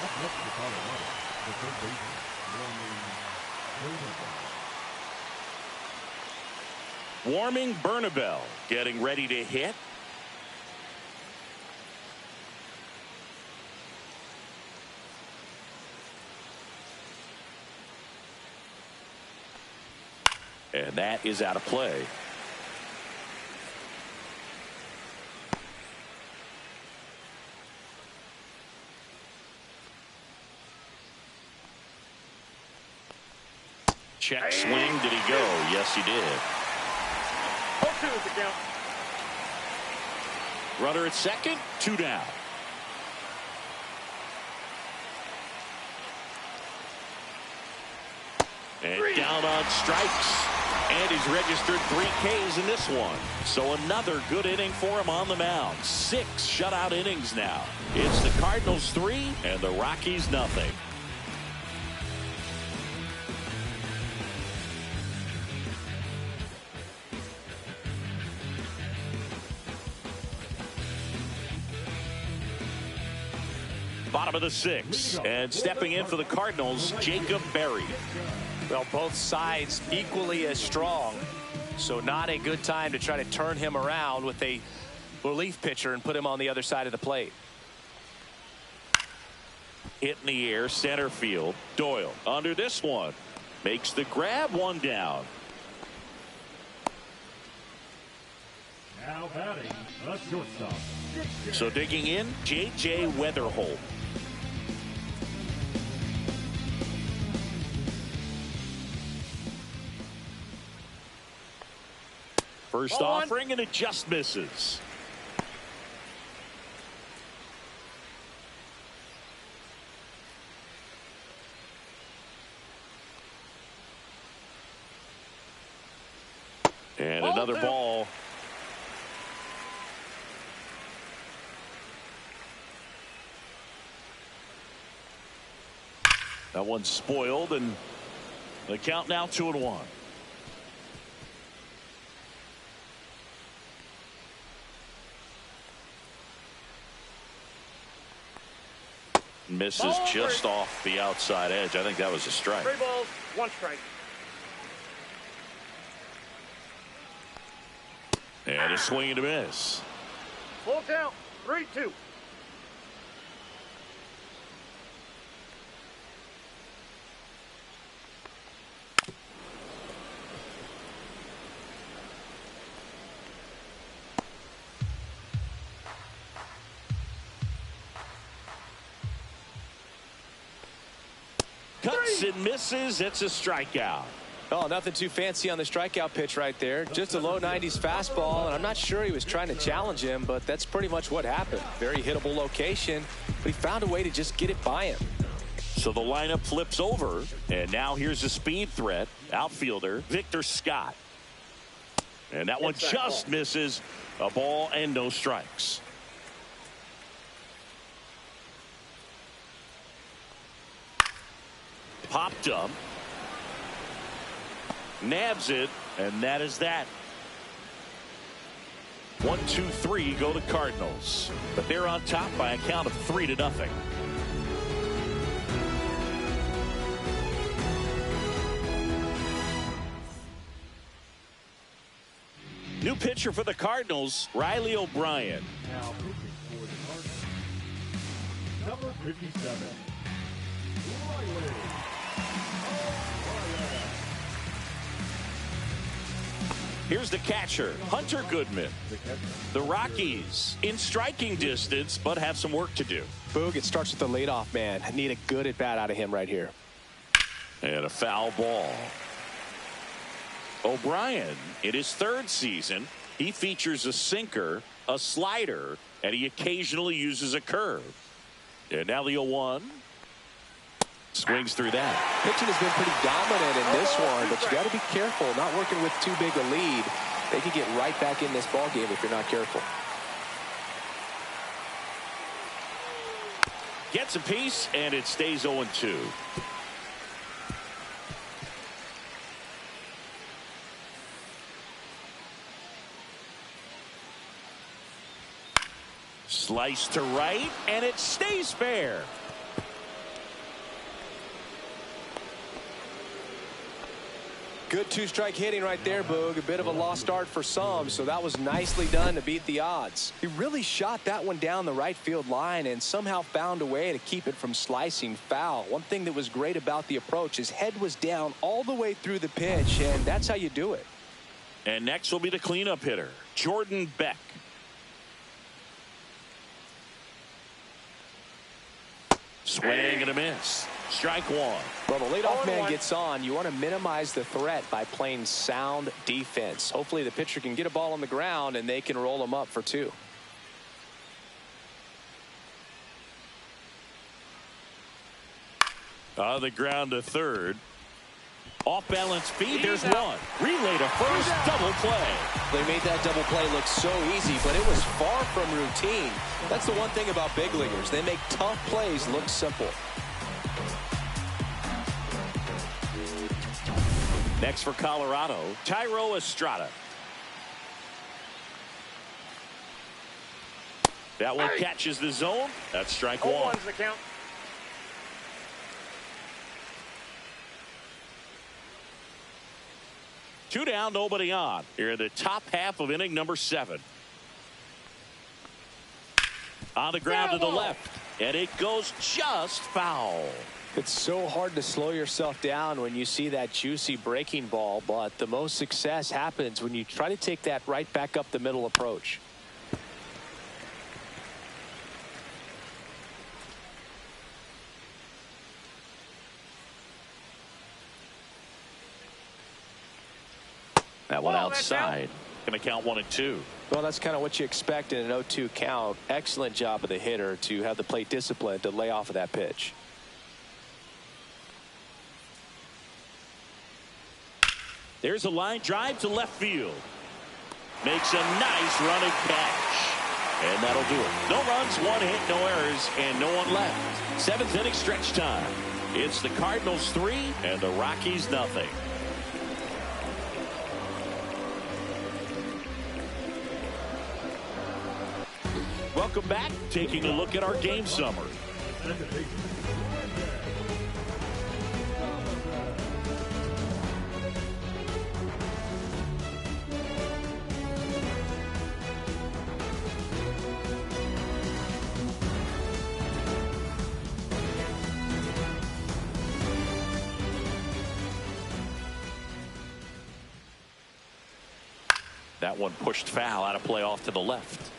Up next for Colorado, the third baseman, Warming Bernabel getting ready to hit. And that is out of play. Check swing. Did he go? Yes, he did. 0-2 is the count. Runner at second, 2 down. And down on strikes. And he's registered 3 Ks in this one. So another good inning for him on the mound. 6 shutout innings now. It's the Cardinals 3 and the Rockies nothing. Bottom of the 6th, and stepping in for the Cardinals, Jacob Berry. Well, both sides equally as strong, so not a good time to try to turn him around with a relief pitcher and put him on the other side of the plate. Hit in the air, center field. Doyle under this one. Makes the grab, 1 down. now batting, the shortstop. So digging in, J.J. Weatherholt. First offering, and it just misses. And another ball. That one's spoiled, and the count now 2-1. Misses just off the outside edge. I think that was a strike. 3 balls, 1 strike. And a swing and a miss. Full count, 3-2. Cuts and misses. It's a strikeout. Oh, nothing too fancy on the strikeout pitch right there. Just a low 90s fastball, and I'm not sure he was trying to challenge him, but that's pretty much what happened. Very hittable location, but he found a way to just get it by him. So the lineup flips over, and now here's a speed threat, outfielder Victor Scott. And that one just misses. A ball and no strikes. Popped up. Nabs it, and that is that. 1, 2, 3 go to Cardinals. But they're on top by a count of 3-0. New pitcher for the Cardinals, Riley O'Brien. Now pitching for the Cardinals, number 57, Riley O'Brien. Here's the catcher, Hunter Goodman. The Rockies in striking distance, but have some work to do. Boog, it starts with the leadoff man. I need a good at-bat out of him right here. And a foul ball. O'Brien, in his 3rd season, he features a sinker, a slider, and he occasionally uses a curve. And now the 0-1. Swings through that. Pitching has been pretty dominant in this one, but you got to be careful. Not working with too big a lead. They could get right back in this ball game if you're not careful. Gets a piece, and it stays 0-2. Slice to right, and it stays fair. Good 2-strike hitting right there, Boog. A bit of a lost start for some, so that was nicely done to beat the odds. He really shot that one down the right field line and somehow found a way to keep it from slicing foul. One thing that was great about the approach, his head was down all the way through the pitch, and that's how you do it. And next will be the cleanup hitter, Jordan Beck. Swing and a miss. Strike one. Well, the leadoff man gets on. You want to minimize the threat by playing sound defense. Hopefully the pitcher can get a ball on the ground and they can roll him up for 2. On the ground to third. Off balance feed. There's one. Relay to first. Double play. They made that double play look so easy, but it was far from routine. That's the one thing about big leaguers. They make tough plays look simple. Next for Colorado, Thairo Estrada. That one catches the zone. That's strike one. 0-1's the count. Two down, nobody on. Here in the top half of inning number 7. On the ground to the left, and it goes just foul. It's so hard to slow yourself down when you see that juicy breaking ball, but the most success happens when you try to take that right back up the middle approach. That one outside. Going to count 1 and 2. Well, that's kind of what you expect in an 0-2 count. Excellent job of the hitter to have the plate discipline to lay off of that pitch. There's a line drive to left field. Makes a nice running catch. And that'll do it. No runs, 1 hit, no errors, and no one left. 7th inning stretch time. It's the Cardinals 3 and the Rockies nothing. Welcome back. Taking a look at our game summary. That one pushed foul, out of play off to the left.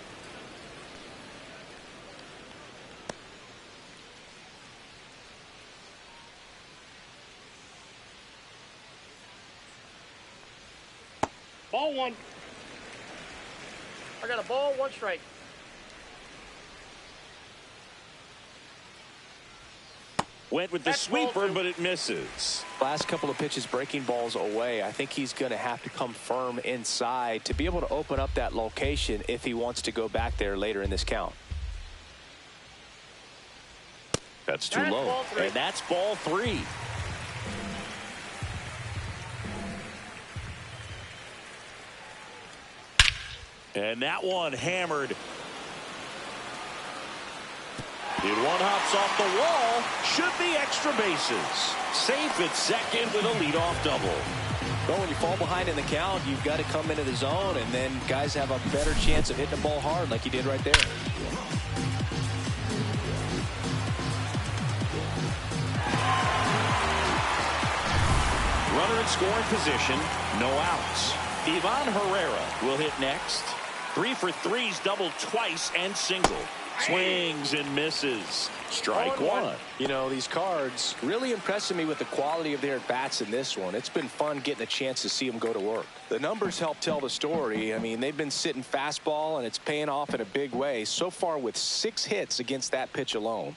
Ball 1. I got a ball, 1 strike. Went with the sweeper, but it misses. Last couple of pitches breaking balls away. I think he's going to have to come firm inside to be able to open up that location if he wants to go back there later in this count. That's too low. And that's ball 3. And that one hammered. It one hops off the wall. Should be extra bases. Safe at second with a leadoff double. Well, when you fall behind in the count, you've got to come into the zone, and then guys have a better chance of hitting the ball hard like he did right there. Runner in scoring position. No outs. Ivan Herrera will hit next. 3 for 3's doubled twice and single. Swings and misses. Strike 1. You know, these Cards really impressing me with the quality of their at-bats in this one. It's been fun getting a chance to see them go to work. The numbers help tell the story. I mean, they've been sitting fastball, and it's paying off in a big way. So far with 6 hits against that pitch alone.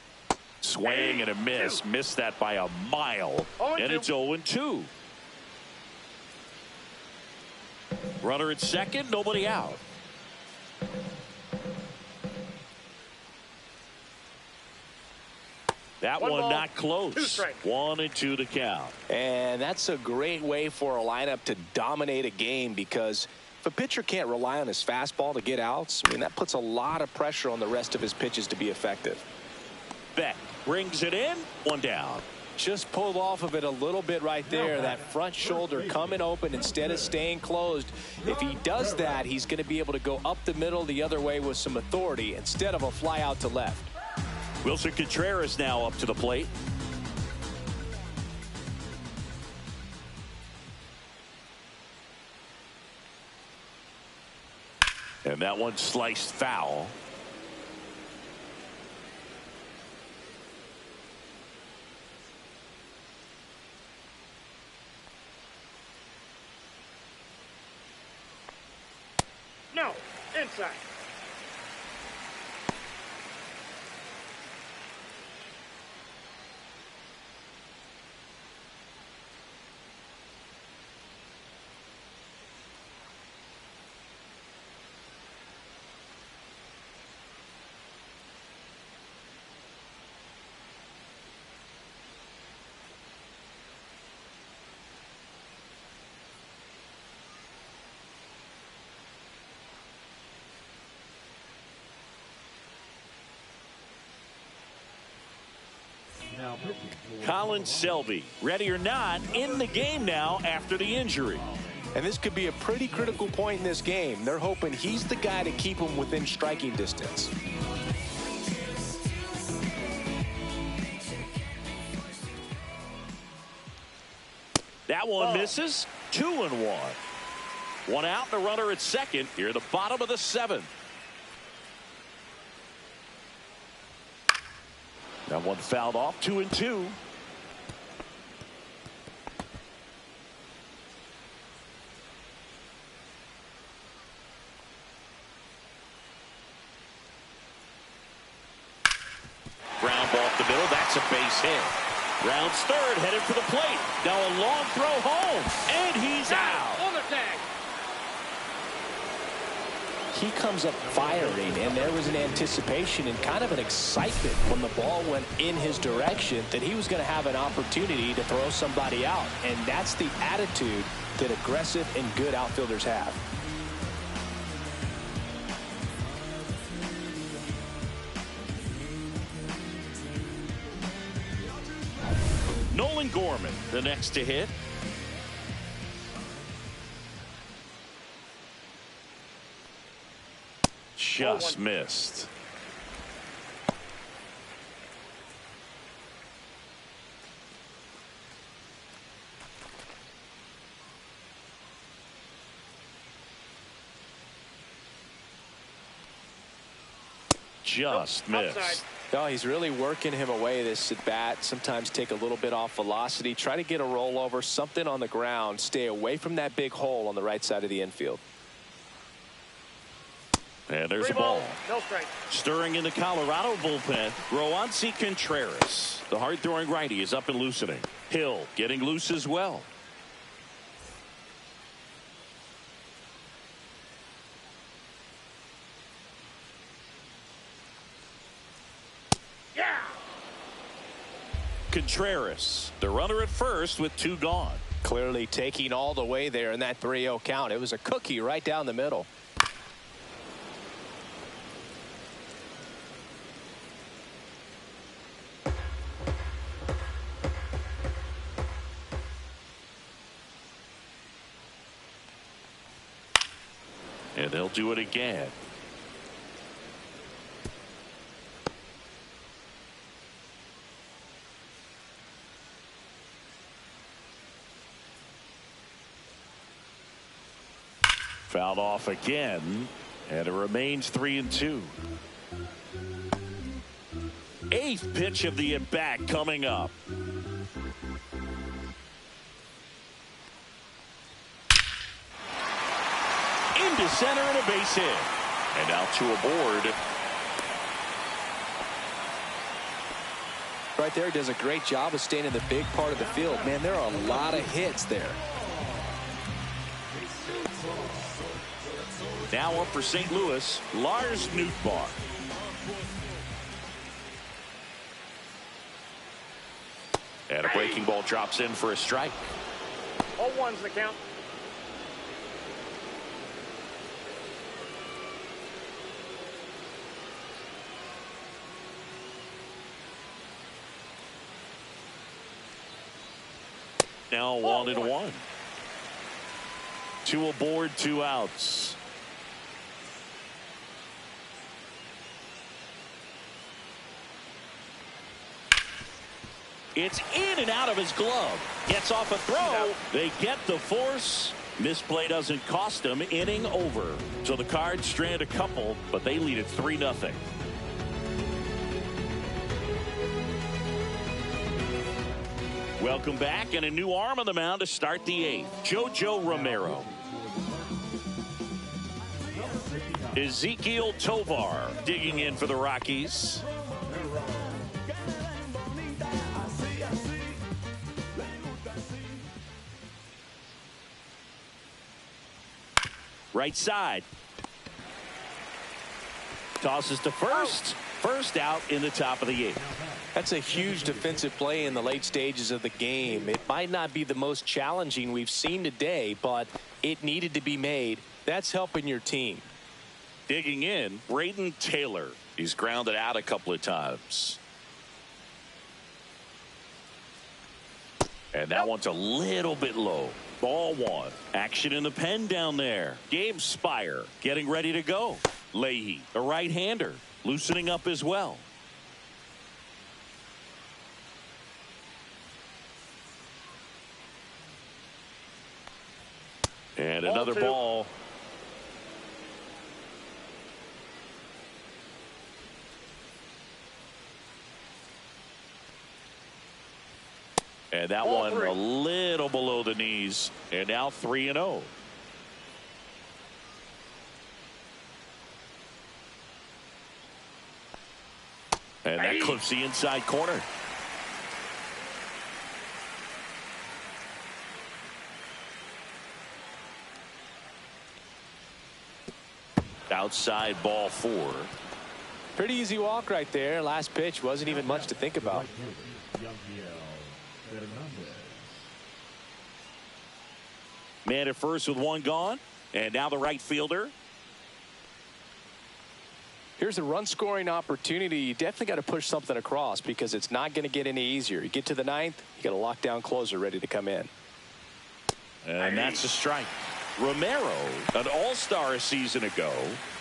Swing and a miss. Missed that by a mile. And it's 0-2. Runner at second. Nobody out. That one not close. 1-2 to count. And that's a great way for a lineup to dominate a game, because if a pitcher can't rely on his fastball to get outs, I mean, that puts a lot of pressure on the rest of his pitches to be effective. Beck brings it in. 1 down. Just pulled off of it a little bit right there. That front shoulder coming open instead of staying closed. If he does that, he's going to be able to go up the middle the other way with some authority instead of a fly out to left. Wilson Contreras now up to the plate. And that one sliced foul. No, inside. Colin Selby, ready or not, in the game now after the injury. And this could be a pretty critical point in this game. They're hoping he's the guy to keep them within striking distance. That one misses. 2-1. 1 out, the runner at second. Here at the bottom of the 7th. That one fouled off. 2-2. Ground ball up the middle. That's a base hit. Rounds third, headed for the plate. Now a long throw home, and he's out. On the tag. He comes up firing, and there was an anticipation and kind of an excitement when the ball went in his direction that he was going to have an opportunity to throw somebody out. And that's the attitude that aggressive and good outfielders have. Nolan Gorman, the next to hit. Just missed. Just missed. Outside. No, he's really working him away this at bat. Sometimes take a little bit off velocity. Try to get a rollover, something on the ground. Stay away from that big hole on the right side of the infield. And there's 3 a ball. balls, no strike. Stirring in the Colorado bullpen, Roansy Contreras. The hard-throwing righty is up and loosening. Hill getting loose as well. Yeah. Contreras, the runner at first with 2 gone. Clearly taking all the way there in that 3-0 count. It was a cookie right down the middle. And they'll do it again. Fouled off again, and it remains 3-2. 8th pitch of the at-bat coming up. Into center and a base hit. And now 2 aboard. Right there, does a great job of staying in the big part of the field. Man, there are a lot of hits there. Now up for St. Louis, Lars Nootbaar. And a breaking ball drops in for a strike. All ones the count. Now 1-1. 2 aboard, 2 outs. It's in and out of his glove. Gets off a throw. They get the force. Misplay doesn't cost them. Inning over. So the Cards strand a couple, but they lead it 3-0. Welcome back, and a new arm on the mound to start the 8th. Jojo Romero. Ezequiel Tovar digging in for the Rockies. Right side. Tosses to first. First out in the top of the 8th. That's a huge defensive play in the late stages of the game. It might not be the most challenging we've seen today, but it needed to be made. That's helping your team. Digging in, Brayden Taylor. He's grounded out a couple of times. And that one's a little bit low. Ball 1. Action in the pen down there. Gabe Spire getting ready to go. Leahy, a right-hander, loosening up as well. And another ball. And that one a little below the knees. And now 3-0. And that clips the inside corner. Outside ball 4. Pretty easy walk right there. Last pitch wasn't even much to think about. Man at first with 1 gone. And now the right fielder. Here's a run scoring opportunity. You definitely got to push something across because it's not going to get any easier. You get to the 9th, you got a lockdown closer ready to come in. And that's a strike. Romero, an all-star a season ago.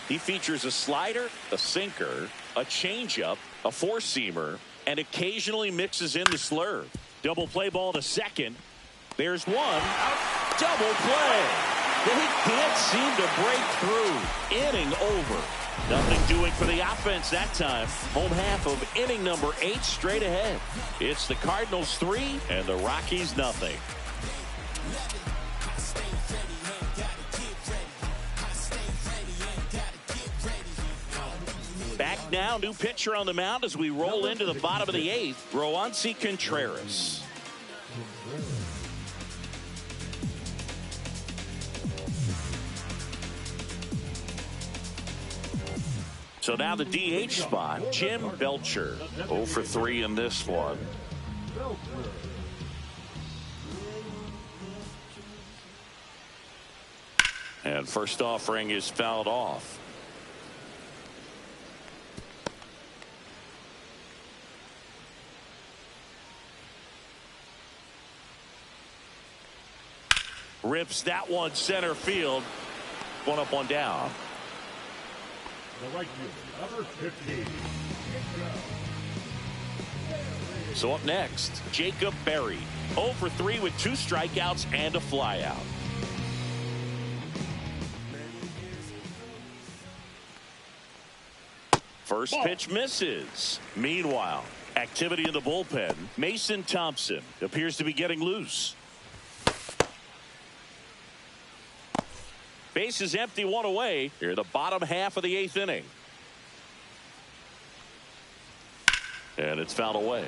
He features a slider, a sinker, a changeup, a four-seamer, and occasionally mixes in the slurve. Double play ball to second. There's one. Double play. They can't seem to break through. Inning over. Nothing doing for the offense that time. Home half of inning number 8 straight ahead. It's the Cardinals 3 and the Rockies nothing. Now, new pitcher on the mound as we roll into the bottom of the 8th, Roansy Contreras. So now the DH spot, Jim Belcher. 0 for 3 in this one. And first offering is fouled off. Rips that one center field. One up, one down. The right fielder, number 15. So up next, Jacob Berry. 0 for 3 with 2 strikeouts and a flyout. First pitch misses. Meanwhile, activity in the bullpen. Mason Thompson appears to be getting loose. Base is empty, 1 away. Here, the bottom half of the 8th inning. And it's fouled away.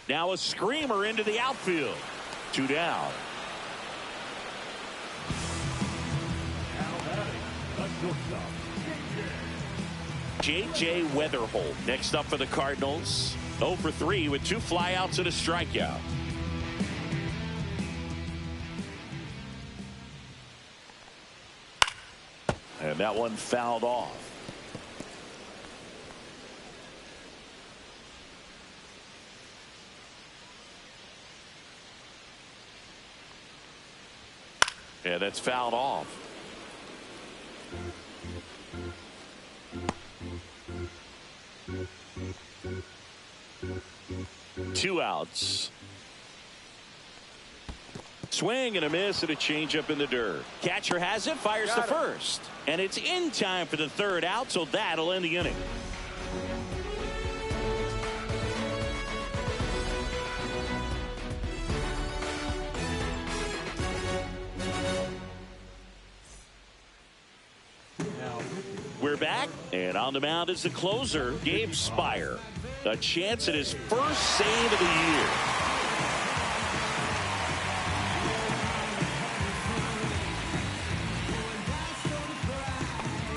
Now a screamer into the outfield. 2 down. Now batting, the shortstop, J.J. Weatherholt next up for the Cardinals. 0 for 3 with 2 flyouts and a strikeout. And that one fouled off. Yeah, that's fouled off. Two outs. Swing and a miss and a changeup in the dirt. Catcher has it, fires to first. And it's in time for the 3rd out, so that'll end the inning. We're back, and on the mound is the closer, Gabe Speier. A chance at his first save of the year.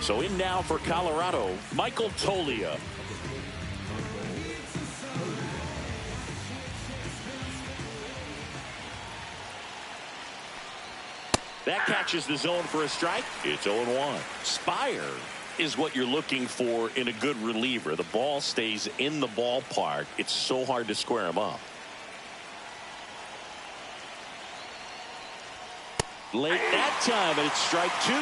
So in now for Colorado, Michael Toglia. That catches the zone for a strike. It's 0-1. Speier is what you're looking for in a good reliever. The ball stays in the ballpark. It's so hard to square him up. Late that time, and it's strike 2.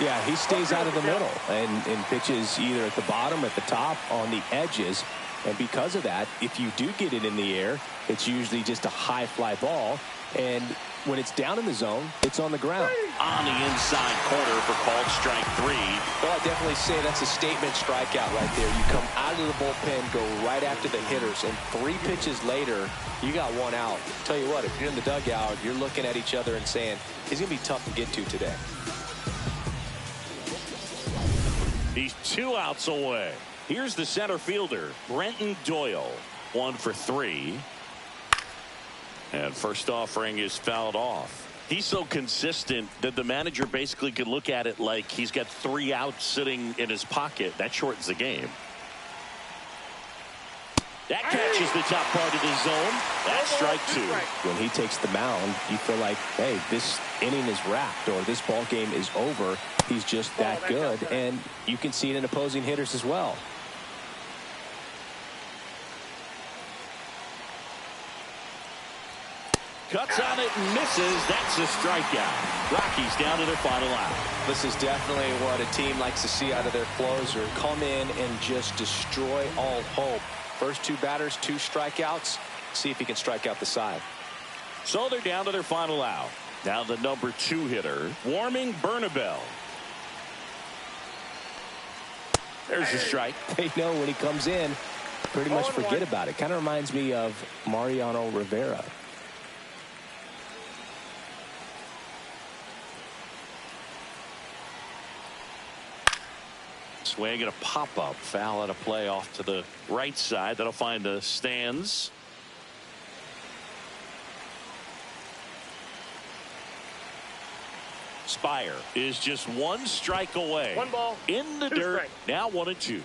Yeah, he stays out of the middle and pitches either at the bottom, at the top, on the edges. And because of that, if you do get it in the air, it's usually just a high fly ball. And when it's down in the zone, it's on the ground. On the inside corner for called strike 3. Well, I definitely say that's a statement strikeout right there. You come out of the bullpen, go right after the hitters, and 3 pitches later, you got 1 out. Tell you what, if you're in the dugout, you're looking at each other and saying, he's going to be tough to get to today. He's 2 outs away. Here's the center fielder, Brenton Doyle. 1 for 3. And first offering is fouled off. He's so consistent that the manager basically could look at it like he's got 3 outs sitting in his pocket. That shortens the game. That catches the top part of the zone. That's strike 2. When he takes the mound, you feel like, hey, this inning is wrapped or this ball game is over. He's just that good. And you can see it in opposing hitters as well. Cuts on it and misses. That's a strikeout. Rockies down to their final out. This is definitely what a team likes to see out of their closer. Come in and just destroy all hope. First 2 batters, 2 strikeouts. See if he can strike out the side. So they're down to their final out. Now the number 2 hitter, Warming Bernabel. There's a strike. They know when he comes in, pretty much forget about it. Kind of reminds me of Mariano Rivera. Swing and a pop-up foul out of play off to the right side. That'll find the stands. Spire is just one strike away. One ball, in the two dirt. strikes. Now 1-2.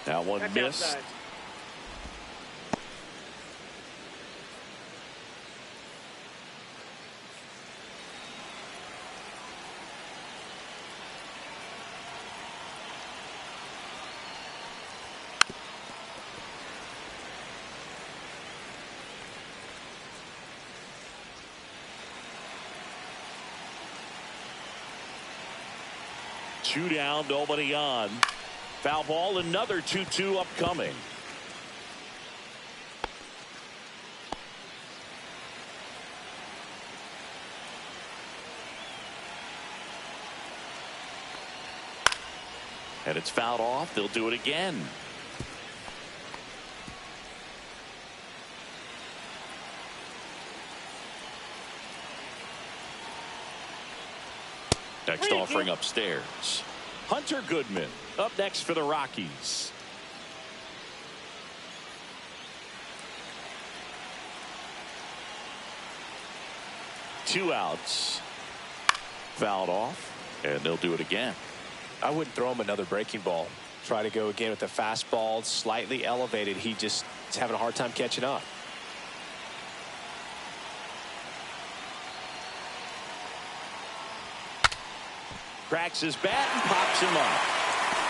Now one That's missed. outside. Two down, nobody on. Foul ball, another 2-2 upcoming. And it's fouled off. They'll do it again. Next offering upstairs. Hunter Goodman up next for the Rockies. Two outs. Fouled off, and they'll do it again. I wouldn't throw him another breaking ball. Try to go again with the fastball, slightly elevated. He just is having a hard time catching up. Cracks his bat and pops him up.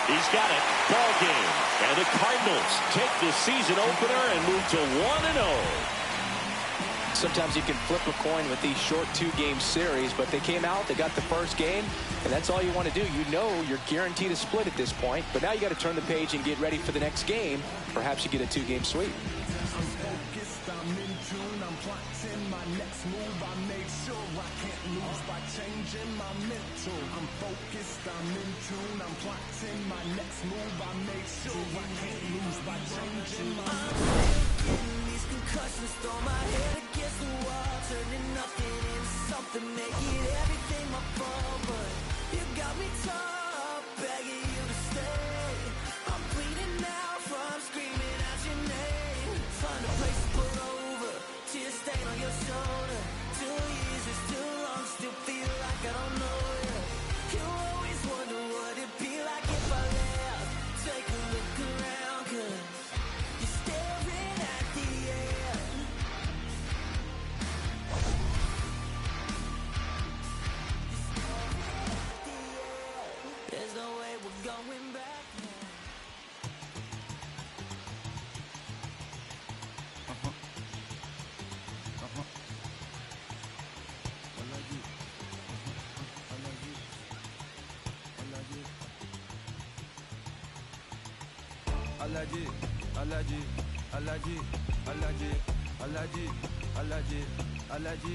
He's got it. Ball game. And the Cardinals take the season opener and move to 1-0. Sometimes you can flip a coin with these short two-game series, but they came out, they got the first game, and that's all you want to do. You know you're guaranteed a split at this point, but now you got to turn the page and get ready for the next game. Perhaps you get a two-game sweep. I'm focused, I'm in tune, I'm plotting my next move. I make sure I can't lose by changing my mental. I'm focused, I'm in tune, I'm plotting my next move. I make sure I can't lose by changing my mental. These concussions throw my head against the wall, turning nothing into something, making everything my fault. But you got me top, begging you to stay. I'm bleeding out from screaming out your name. Find a place to pull over, tears stain on your shoulder. 2 years is too long, still feel like I don't know you. You always wonder what it'd be like if I left. Take a look around, 'cause you're staring at the end. There's no way we're going back now. Alaji, Alaji, Alaji, Alaji, Alaji, Alaji, Alaji,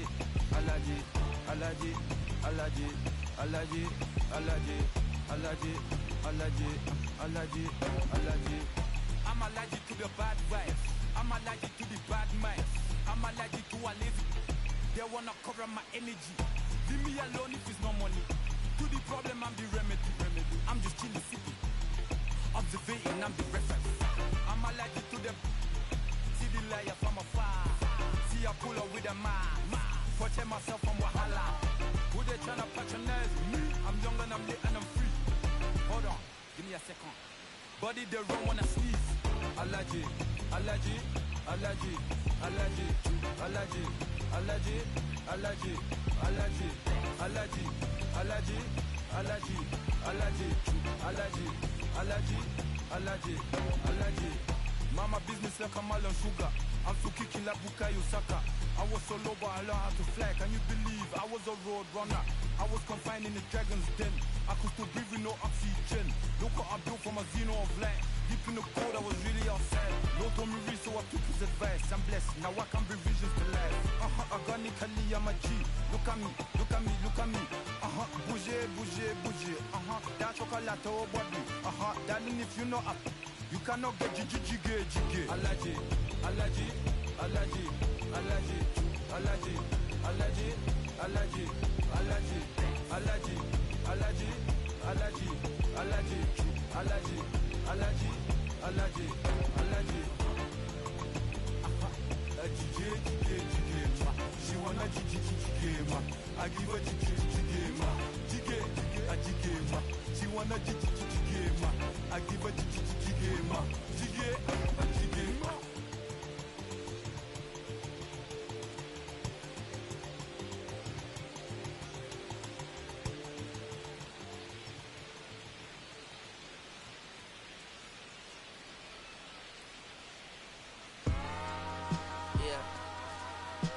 Alaji, Alaji, Alaji, Alaji, Alaji, Alaji, Alaji, Alaji, Alaji. I'm allergic to the bad vibes. I'm allergic to the bad minds. I'm allergic to a lazy. They wanna cover my energy. Leave me alone if it's no money. To the problem, I'm the remedy. I'm just chilling city. Observating, I'm the reference. I'm allergic to them. See the liar from afar. See I pull up with a man. Protect myself from Wahala. Who they tryna patronize me? I'm young and I'm lit and I'm free. Hold on, give me a second. Body they run when I sneeze. Allergy, allergy, allergy, allergy, allergy, allergy, allergy, allergy, allergy, allergy, allergy, allergy, allergy, allergy, allergy, allergy. Mama business like a melon sugar. I'm so kicking like Bukayo Saka. I was so low but I learned how to fly. Can you believe I was a road runner? I was confined in the dragon's den. I could still breathe with no oxygen. Look what I built from a xeno of light. Deep in the cold, I was really outside. Lord told me read, so I took his advice. I'm blessed, now I can bring visions to life. Organically, I'm a G. Look at me, look at me, look at me. Bouger, bouger, bouger. That chocolate or body. Darling, if you know up, you cannot get jiggy. Allergy, allergy, allergy, allergy, allergy, allergy, allergy, allergy, allergy, allergy, allergy, allergy, allergy, allergy, allergy, allergy. She wanna jiggy ma. I give her jiggy ma. Jiggy ma. She wanna jiggy ma. I give her jiggy ma. Jiggy ma.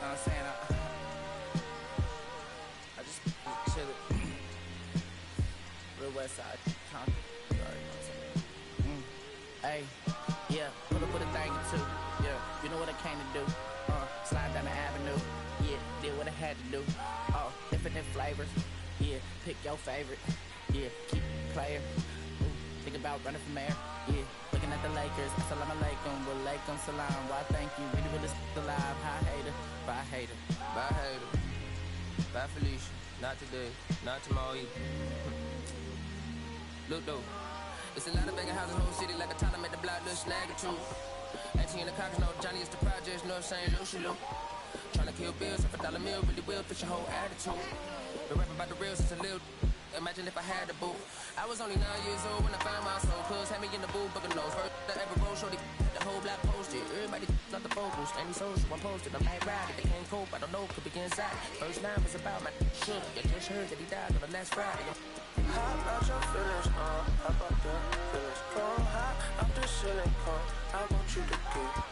I'm saying? I just chillin'. Real West Side, Compton. You already know what I'm saying. Hey, yeah, pull up with a thing or two. Yeah, you know what I came to do. Slide down the avenue. Yeah, did what I had to do. Infinite flavors. Yeah, pick your favorite. Yeah, keep it player. Think about running from air. Yeah, looking at the Lakers. Assalamu alaikum, walaikum salam. Why thank you, really alive. Hi hater, bye hater. Bye hater, bye Felicia. Not today, not tomorrow either. Look though, it's a lot of begging houses in the whole city like a toddler at the block, little snag or two. 18 in the cockers, no Johnny is the projects, no saying Lucy Lou. Tryna kill bills, if $1 meal really will fit your whole attitude. Been rapping about the real since a little. Imagine if I had the boo. I was only 9 years old when I found my soul. Cuz had me in the booth, booking nose. First I ever roll, shorty, the whole block posted. Everybody not the focus, and he social, I'm posted. I'm like riding, they can't cope, I don't know, could be inside. First line was about my sugar. You just heard that he died on the last Friday. How about your feelings, how about your feelings? Come high, I'm just chilling, come. I want you to get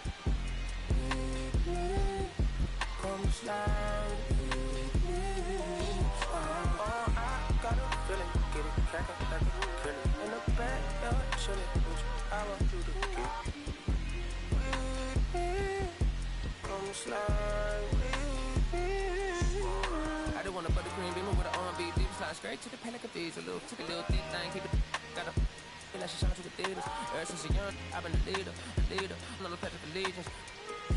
come slide. I got a feeling, get it crackin' like a killer. In the back, you're chillin', bitch. I want you to get come slide. I just want a buttercream beamer with an R&B deep slide straight to the panic of these. A little thick thing, keep it. Got a feel like she shot to the theaters. Ever since a young, I've been a leader. I'm on the path of allegiance.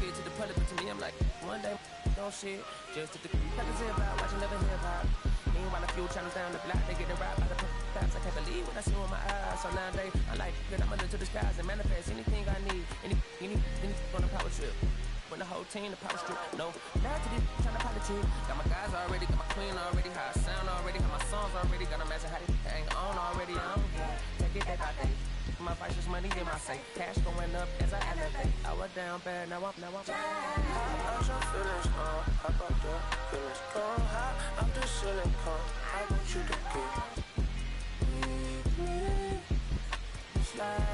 Kid to the public, but to me, I'm like, one day, don't shit. Just to the peppers in about watching never hip hop. Meanwhile, a few channels down the block, they get it right by the paps. I can't believe what I see with my eyes. So nowadays, I like that I'm under to the skies and manifest anything I need. Anything on a power trip. When the whole team, the power strip. No, now to this trying to politic. Got my guys already, got my queen already, how I sound already, got my songs already, got a message how they hang on already. I don't care. Take it day by day. My vices, money in my safe. Cash going up as I elevate. I was down bad, now I'm. How about your feelings, how about your feelings? Come high, I'm just chillin', come. I want you to get slide.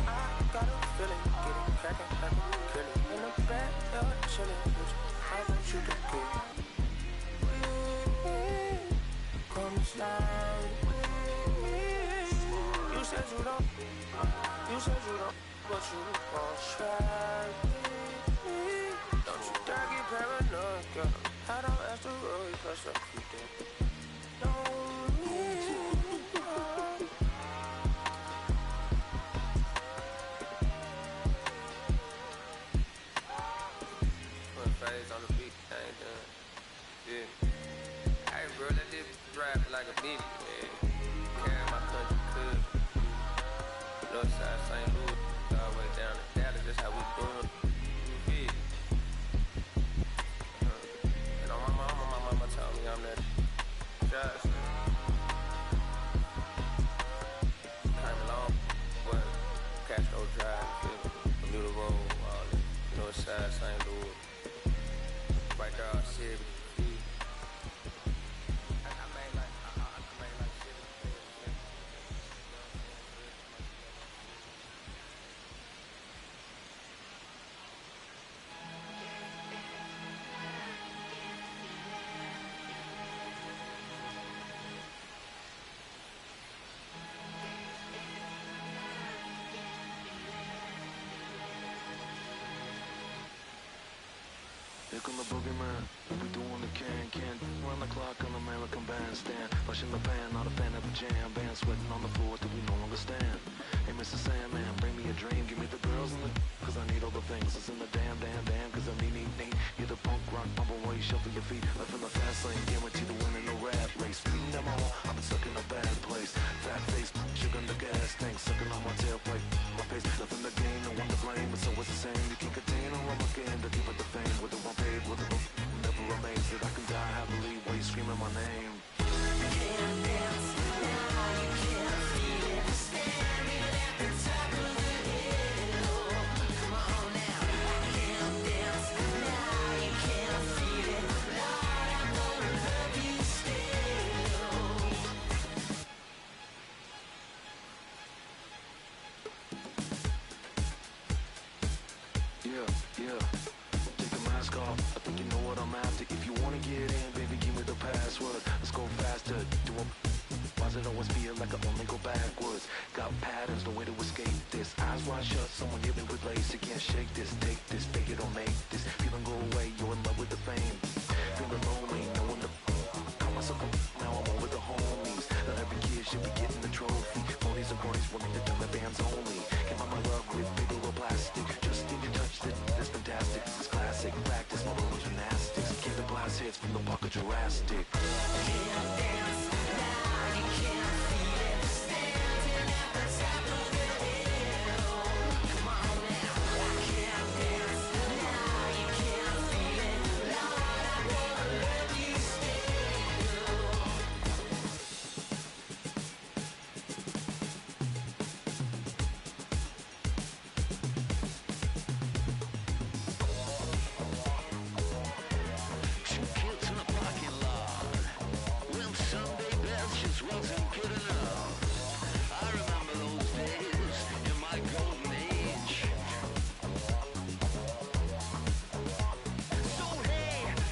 I got a feeling, get it crackin' like a killer. In the back, you're chillin', bitch. I want you to get come slide. You said you don't, but you won't try. Don't you dare get paranoid, girl. I don't ask the road, cause I keep it. Don't need you. Put phase on the beat, I ain't done. Yeah. Hey, bro, let this rap like a beat, man. Carry my country, could. Northside, St. Louis, all the way down to Dallas, that's how we doing. You feel? And on my mama told me I'm that Josh. Kind of long, but Castro Drive, feel me? Bermuda Road, all that. Northside, St. Louis. Right there, city. I made like I'm the boogeyman. We doing the can run the clock on American Bandstand. Flushing the pan, not a fan of the jam band. Sweating on the floor till we no longer stand. Hey, Mr. Sandman, bring me a dream. Give me the girls and the cause I need all the things. It's in the damn cause I need. You're the punk rock bumble while you shuffle your feet. Left in the fast lane, guaranteed to win in the rat race. Beating them all, I've been stuck in a bad place. Fat face, sugar in the gas tank. Sucking on my tailpipe, my face. Left in the game, no one to blame. But so it's the same, you can't contain or I'm again. To keep it the fame, with the one paid, with the never remains. That I can die happily while you screaming my name. You can't dance, now you can't feel it. Standing at the top of the hill. Come on now, I can't dance, now you can't feel it. Lord, I'm gonna love you still. Yeah. Take the mask off. I think you know what I'm after. If you wanna get in, baby, give me the password. Let's go faster. Why does it always feel like I only go backwards? Got patterns, no way to escape this. Eyes wide shut, someone hit me with lace. You can't shake this, take this, fake it or make this. Feeling go away, you're in love with the fame. Feeling lonely, no one to call myself a now I'm over the homies. Not every kid should be getting the trophy. Ponies and ponies willing to turn the bands only. Can't buy my love with paper or plastic. Just need to touch it, that's fantastic. This is classic practice, my little gymnastics. Keep the blast hits from the pocket Jurassic. Can't dance, now you can't feel it. Standing at the top of the hill. Come on now, I can't dance, now you can't feel it. Lord, I wanna love you still. Two kids in a parking lot. Well, Sunday best just wasn't good enough. I remember those days in my golden age.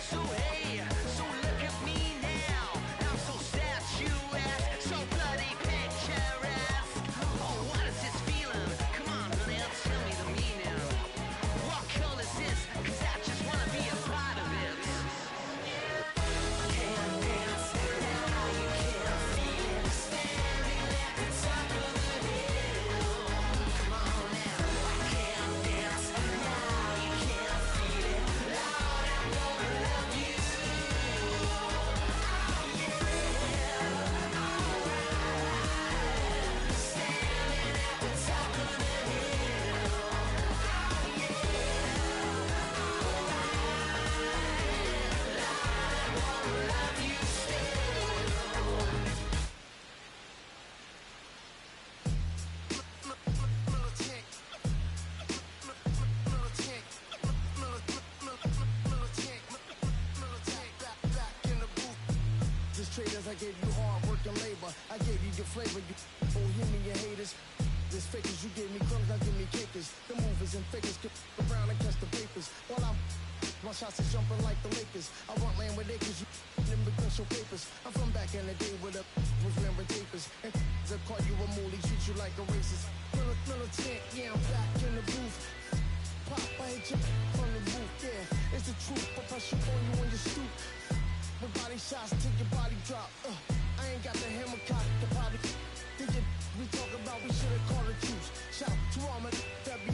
So hey, so look at me now. I'm so statuesque, so bloody picturesque. Oh, what is this feeling? Come on, honey, tell me the meaning. What color is this? 'Cause I just wanna be a part of it. Can't dance, now you can't feel it. Standing at the top of the hill. Come on now, I can't dance, now you can't feel it. Lord, I'm gonna love you. Oh yeah, alright. Standing at the top of the hill. Oh yeah, love you Just traders, I gave you hard work and labor. I gave you your flavor, you bohemian haters. This fakers, you gave me crumbs, now give me cakers. The movers and fakers get around and catch the papers. While I'm my shots is jumping like the Lakers. I want land with acres, you them potential papers. I'm from back in the day where the was wearing tapers. And they call you a moolie, treat you like a racist. Militant, yeah, I'm back in the booth. Pop, I hit you from the roof, yeah. It's the truth, I press you on you when you stoop. With body shots, take your body drop. I ain't got the hammer cock, the body. Thinking we talk about, we should've called the truce. Shout to all my that be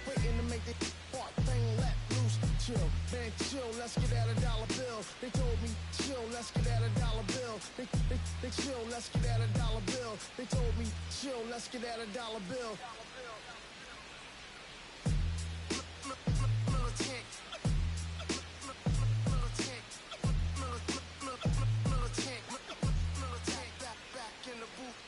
waiting to make the part thing let loose. Chill, man, chill, let's get at $1 bill. They told me, chill, let's get at $1 bill. They chill, let's get at $1 bill. They told me, chill, let's get at $1 bill. Militant. Back in the booth.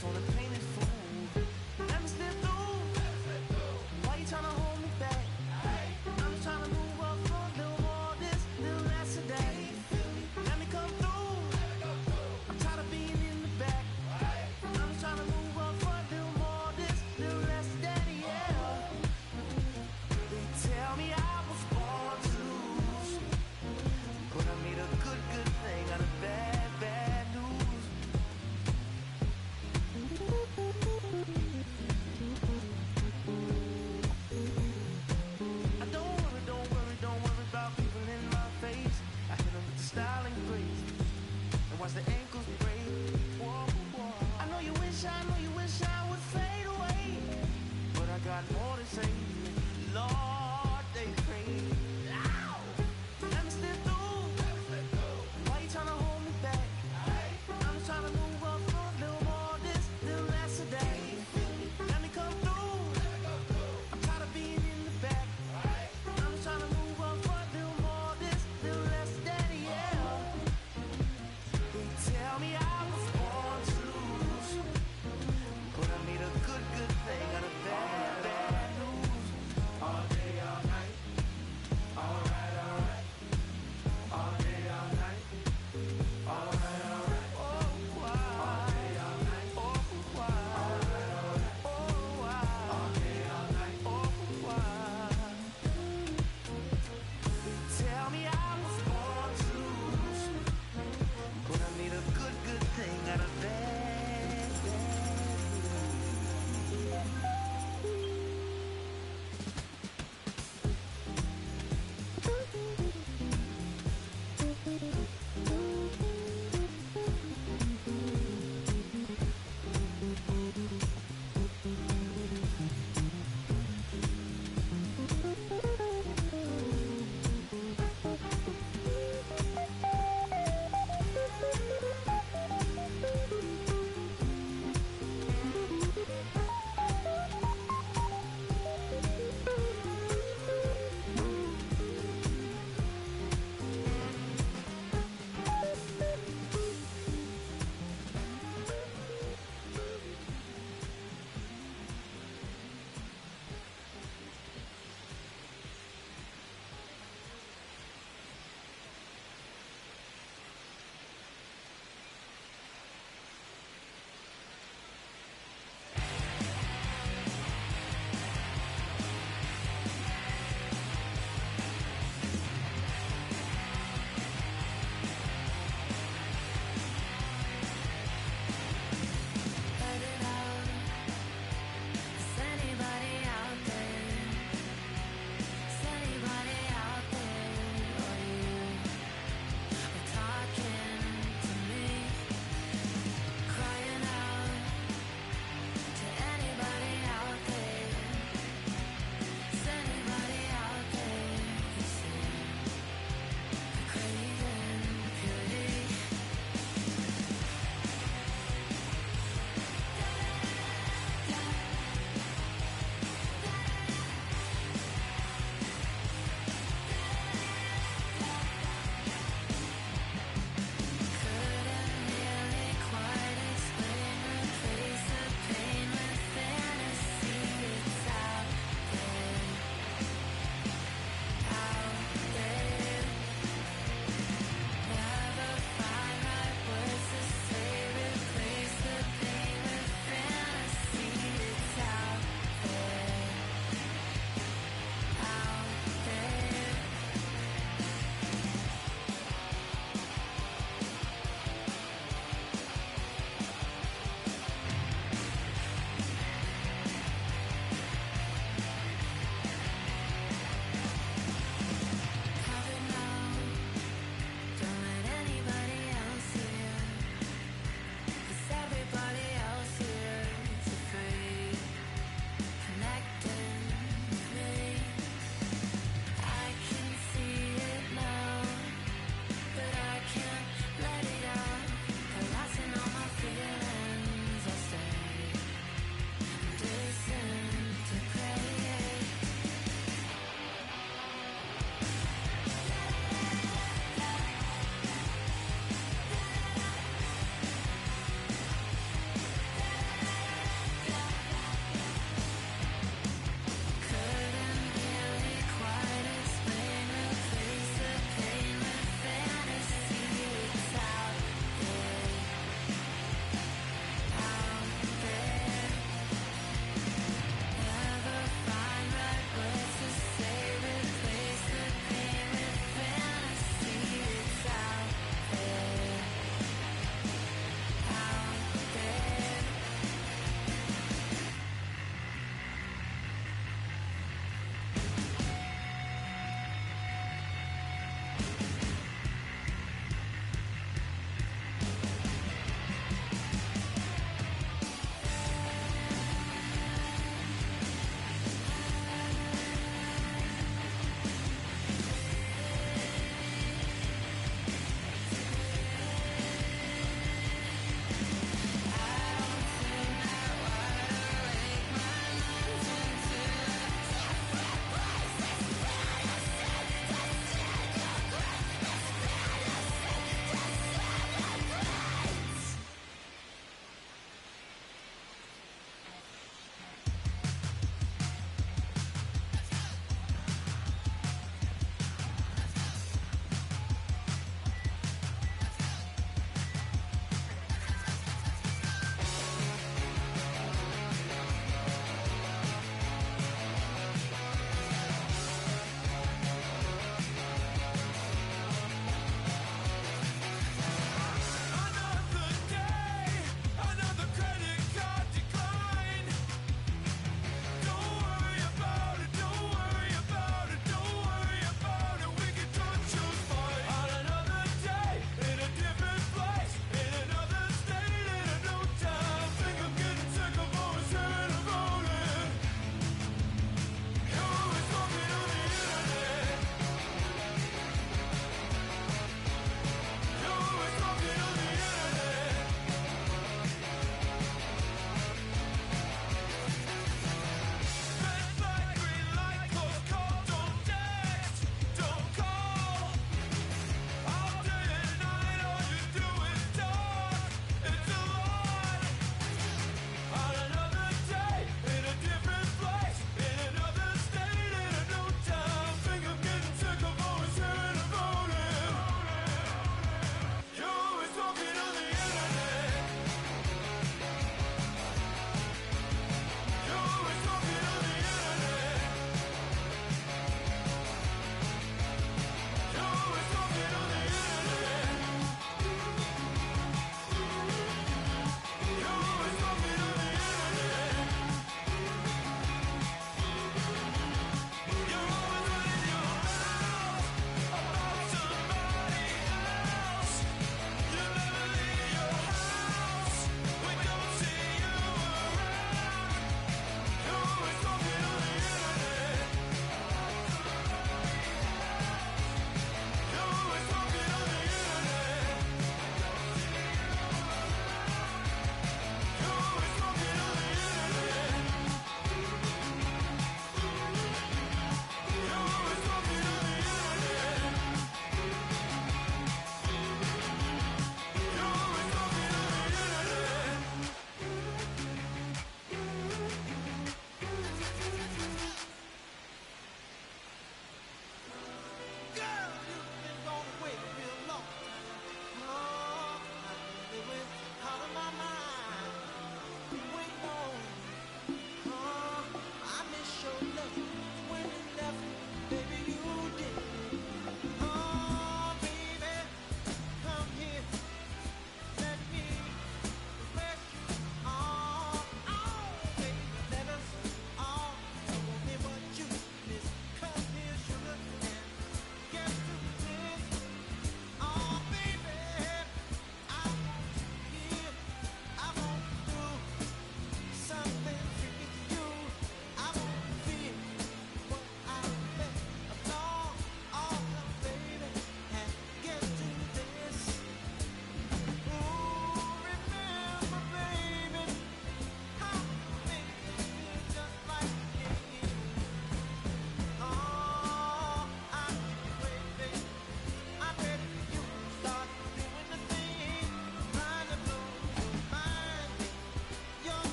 so the pain is full. Let me slip through. Why you tryna hold me back? I'm just tryna move up for a little more, this little less of that. Let me come through. I'm tired of being in the back. I'm just tryna move up for a little more, this little less of that, yeah. They tell me I was born to lose, but I made a good thing out of bad news.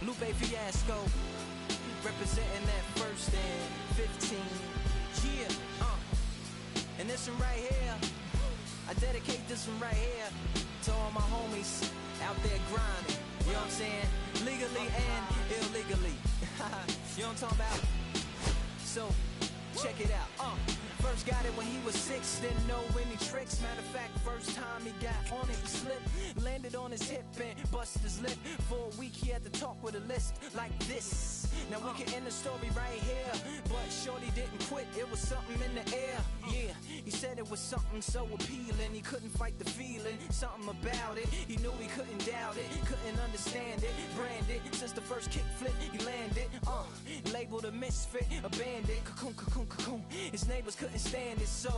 Lupe Fiasco, representing that first and 15. Yeah, and this one right here, I dedicate this one right here to all my homies out there grinding. You know what I'm saying? Legally and illegally. You know what I'm talking about? So, check it out. First got it when he was 6, didn't know any tricks. Matter of fact, first time he got on it, he slipped. Landed on his hip and busted his lip. For a week he had to talk with a list like this. Now we can end the story right here, but shorty didn't quit, it was something in the air. Yeah, he said it was something so appealing, he couldn't fight the feeling, something about it. He knew he couldn't doubt it, couldn't understand it. Branded, since the first kick flip, he landed. Labeled a misfit, a bandit. Cocoon, cocoon, cocoon. His neighbors couldn't stand it, so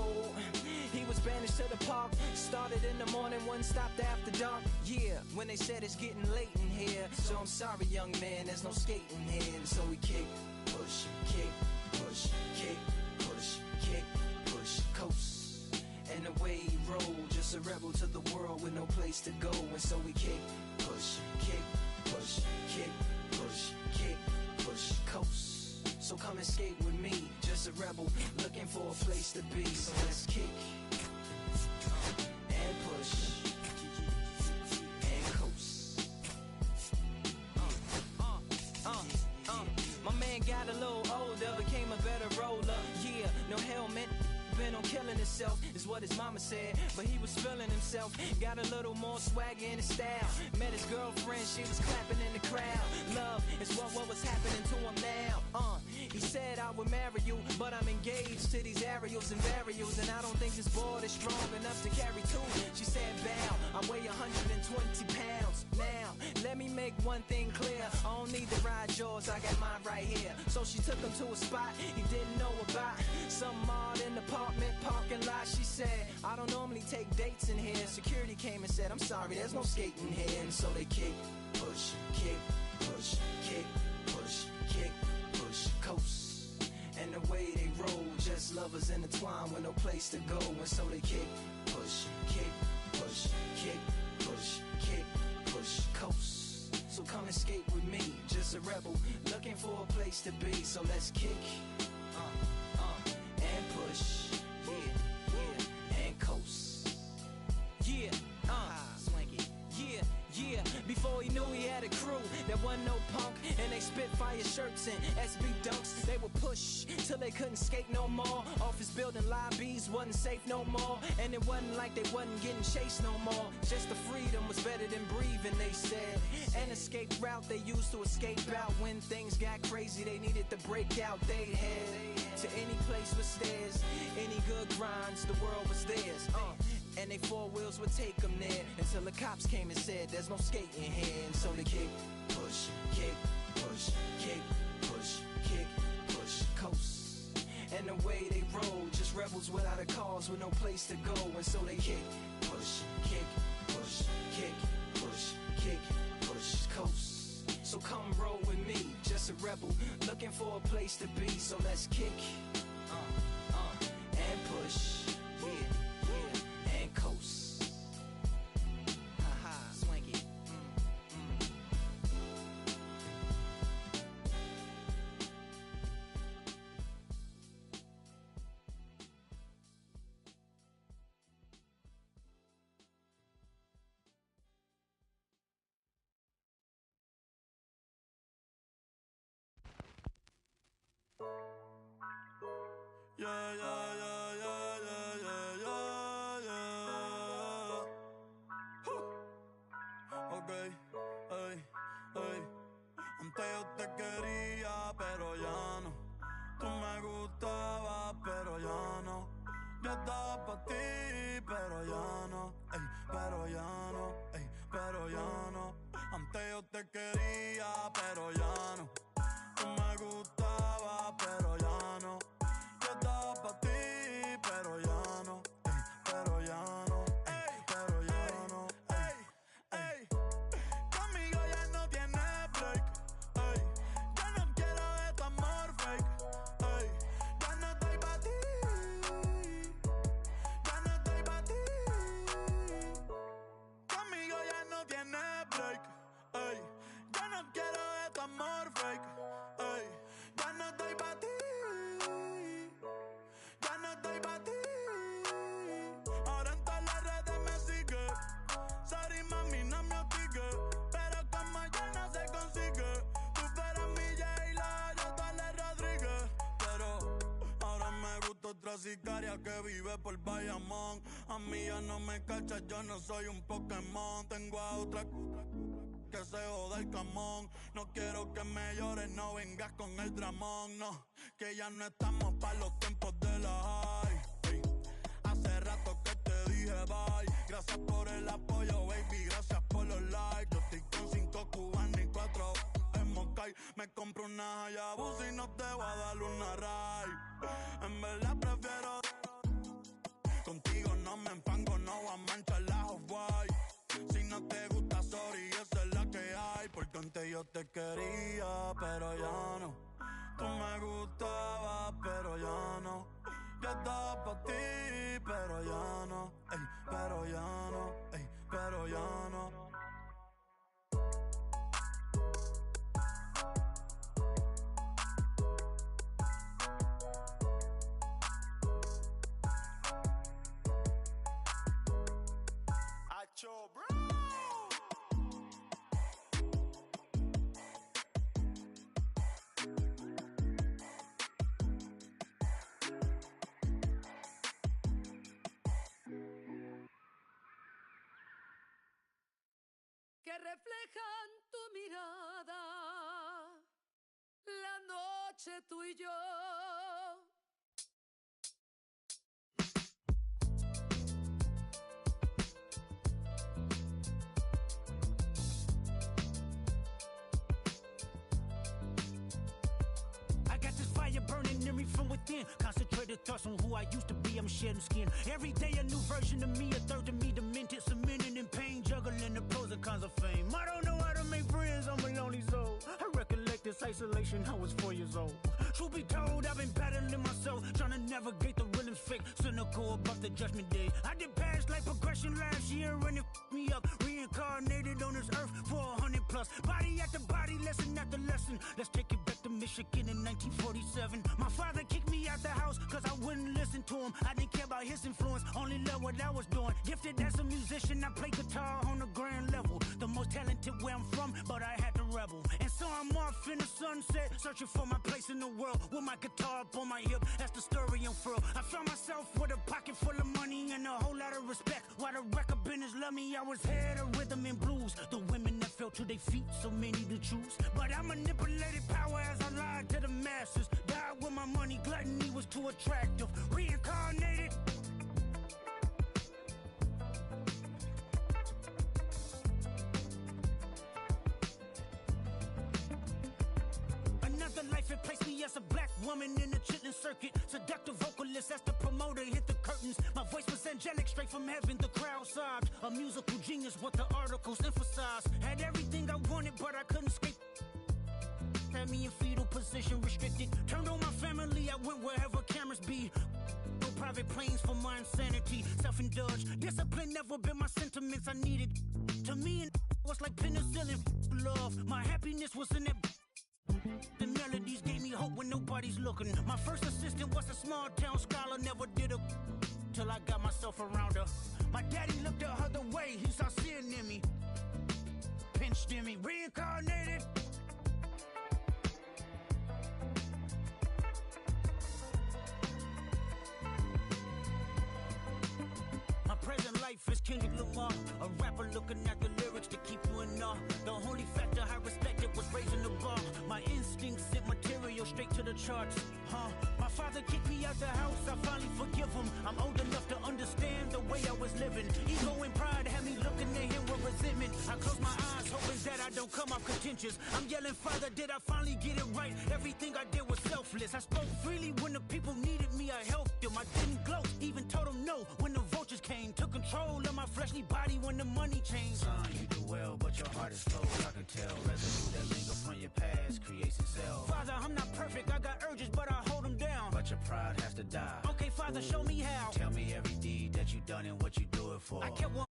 he was banished to the park. Started in the morning, one stopped after dark. Yeah, when they said it's getting late in here, so I'm sorry, young man, there's no skating here. And so we kick, push, kick, push, kick, push, kick, push, coast. And the way he rolled, just a rebel to the world with no place to go. And so we kick, push, kick, push, kick, push, kick, push, coast. So come and skate with me, just a rebel looking for a place to be. So let's kick and push and coast. My man got a little older, became a better roller. Yeah, no helmet, been on killing himself, is what his mama said. But he was feeling himself, got a little more swagger in his style. Met his girlfriend, she was clapping in the crowd. Love is what was happening to him now. He said I would marry you, but I'm engaged to these aerials and varials, and I don't think this board is strong enough to carry two. She said bow, I weigh 120 pounds. Now, let me make one thing clear, I don't need to ride yours, I got mine right here. So she took him to a spot he didn't know about, some odd in the apartment parking lot. She said, I don't normally take dates in here. Security came and said, I'm sorry, there's no skating here. And so they kick, push, kick, push, kick, push, kick, push, coast. And the way they roll, just lovers intertwined with no place to go. And so they kick, push, kick, push, kick, push, kick, push, coast. So come and skate with me, just a rebel looking for a place to be. So let's kick and push, yeah, and coast. Yeah, swanky. Yeah, before he knew he had a crew that wasn't no punk, and they spit fire shirts and SB dunks. They would push till they couldn't skate no more. Office building lobbies wasn't safe no more, and it wasn't like they wasn't getting chased no more. Just the freedom was better than breathing, they said. An escape route they used to escape out when things got crazy. They needed to break out. They head to any place with stairs, any good grinds, the world was theirs. And they four wheels would take them there until the cops came and said there's no skating here. And so they kick, push, kick, push, kick, push, kick, push, coast. And the way they roll, just rebels without a cause with no place to go. And so they kick, push, kick, push, kick, push, kick, push, coast. So come roll with me, just a rebel looking for a place to be. So let's kick and push. Coast. Haha, swanky. Yeah, yeah, yeah, yeah, yeah, yeah, yeah. Okay, ey, ey. Antes yo te quería, pero ya no. Tú me gustabas, pero ya no. Yo estaba pa' ti, pero ya no. Ey, pero ya no, ey, pero ya no. Antes yo te quería, pero ya no. Tú me gustabas, pero ya no. Yo estaba pa' ti, pero ya no. Ey, pero ya no, ey, pero ya no. Ey, ey. Conmigo ya no tienes break. Ey, ya no quiero este amor fake. Ey, ya no estoy pa' ti. Ya no estoy pa' ti. Conmigo ya no tienes break. Ey, ya no quiero este otra sicaria que vive por Bayamón. A mí ya no me cachas, yo no soy un Pokémon. Tengo a otra que se joda el camón. No quiero que me llores, no vengas con el dramón. No, que ya no estamos pa' los tiempos de la high. Hey, hace rato que te dije bye. Gracias por el apoyo, baby, gracias por los likes. Yo estoy con 5 cubanos y 4 en Moscay. Me compro una Hayabusa y no te voy a dar una ride. En verdad prefiero contigo, no me empango, no voy a manchar la Off-White. Si no te gusta, sorry, esa es la que hay. Porque antes yo te quería, pero ya no. Tú me gustabas, pero ya no. Yo estaba pa' ti, pero ya no. Ey, pero ya no, ey, pero ya no. Acho, bro. Que reflejan tu mirada, la noche tú y yo. I got this fire burning in me from within. Concentrated thoughts on who I used to be. I'm shedding skin. Every day a new version of me, a third of me demented, cemented in pain, juggling the pros and cons of fame. I don't know how to make friends, I'm a lonely soul. I recollect this isolation, I was 4 years old. Truth be told, I've been battling myself, trying to navigate the real and fake, cynical about the judgment day. I did past life progression last year and it f***ed me up. Reincarnated on this earth for 100 plus. Body after body, lesson after lesson. Let's take it back to Michigan in 1947. My father kicked me out the house cause I wouldn't listen to him. I didn't care about his influence, only loved what I was doing. Gifted as a musician, I play guitar on a grand level. The most talented where I'm from, but I had to rebel. And so I'm off in the sunset, searching for my place in the world. With my guitar up on my hip, that's the story unfurled. I found myself with a pocket full of money and a whole lot of respect. While the record business loved me, I was head of rhythm and blues. The women that fell to their feet, so many to choose. But I manipulated power as I lied to the masses. Died with my money, gluttony was too attractive. Reincarnated. Another life, it placed me as a black woman in the chitlin' circuit. Seductive vocalist, as the promoter hit the curtains. My voice was angelic, straight from heaven, the crowd sobbed. A musical genius, what the articles emphasized. Had everything I wanted, but I couldn't escape. Had me in fetal position, restricted. Turned on my family, I went wherever cameras be. No private planes for my insanity. Self-indulged, discipline never been my sentiments I needed. To me, it was like penicillin. Love, my happiness was in that. The melodies gave me hope when nobody's looking. My first assistant was a small town scholar, never did a till I got myself around her. My daddy looked at her the way, he saw sin in me. Pinched in me, reincarnated. My present life is Kendrick Lamar, a rapper looking at the lyrics to keep you in awe. The only factor I respected was raising the bar. My instincts sent material straight to the charts. My father kicked me out the house, I finally forgive him. I'm old enough to understand the way I was living. Ego and pride had me looking at him with resentment. I close my eyes, hoping that I don't come off contentious. I'm yelling, Father, did I finally get it right? Everything I did was selfless. I spoke freely when the people needed me, I helped them. I didn't gloat, even told them no when the vultures came. Took control of my fleshly body when the money changed. Son, you do well, but your heart is cold, I can tell. Residue that linger from your past creates itself. Father, I'm not perfect, I got urges, but I hold them down. But your pride has to die. Okay, Father, show me how. Tell me every deed that you done and what you do it for. I kept one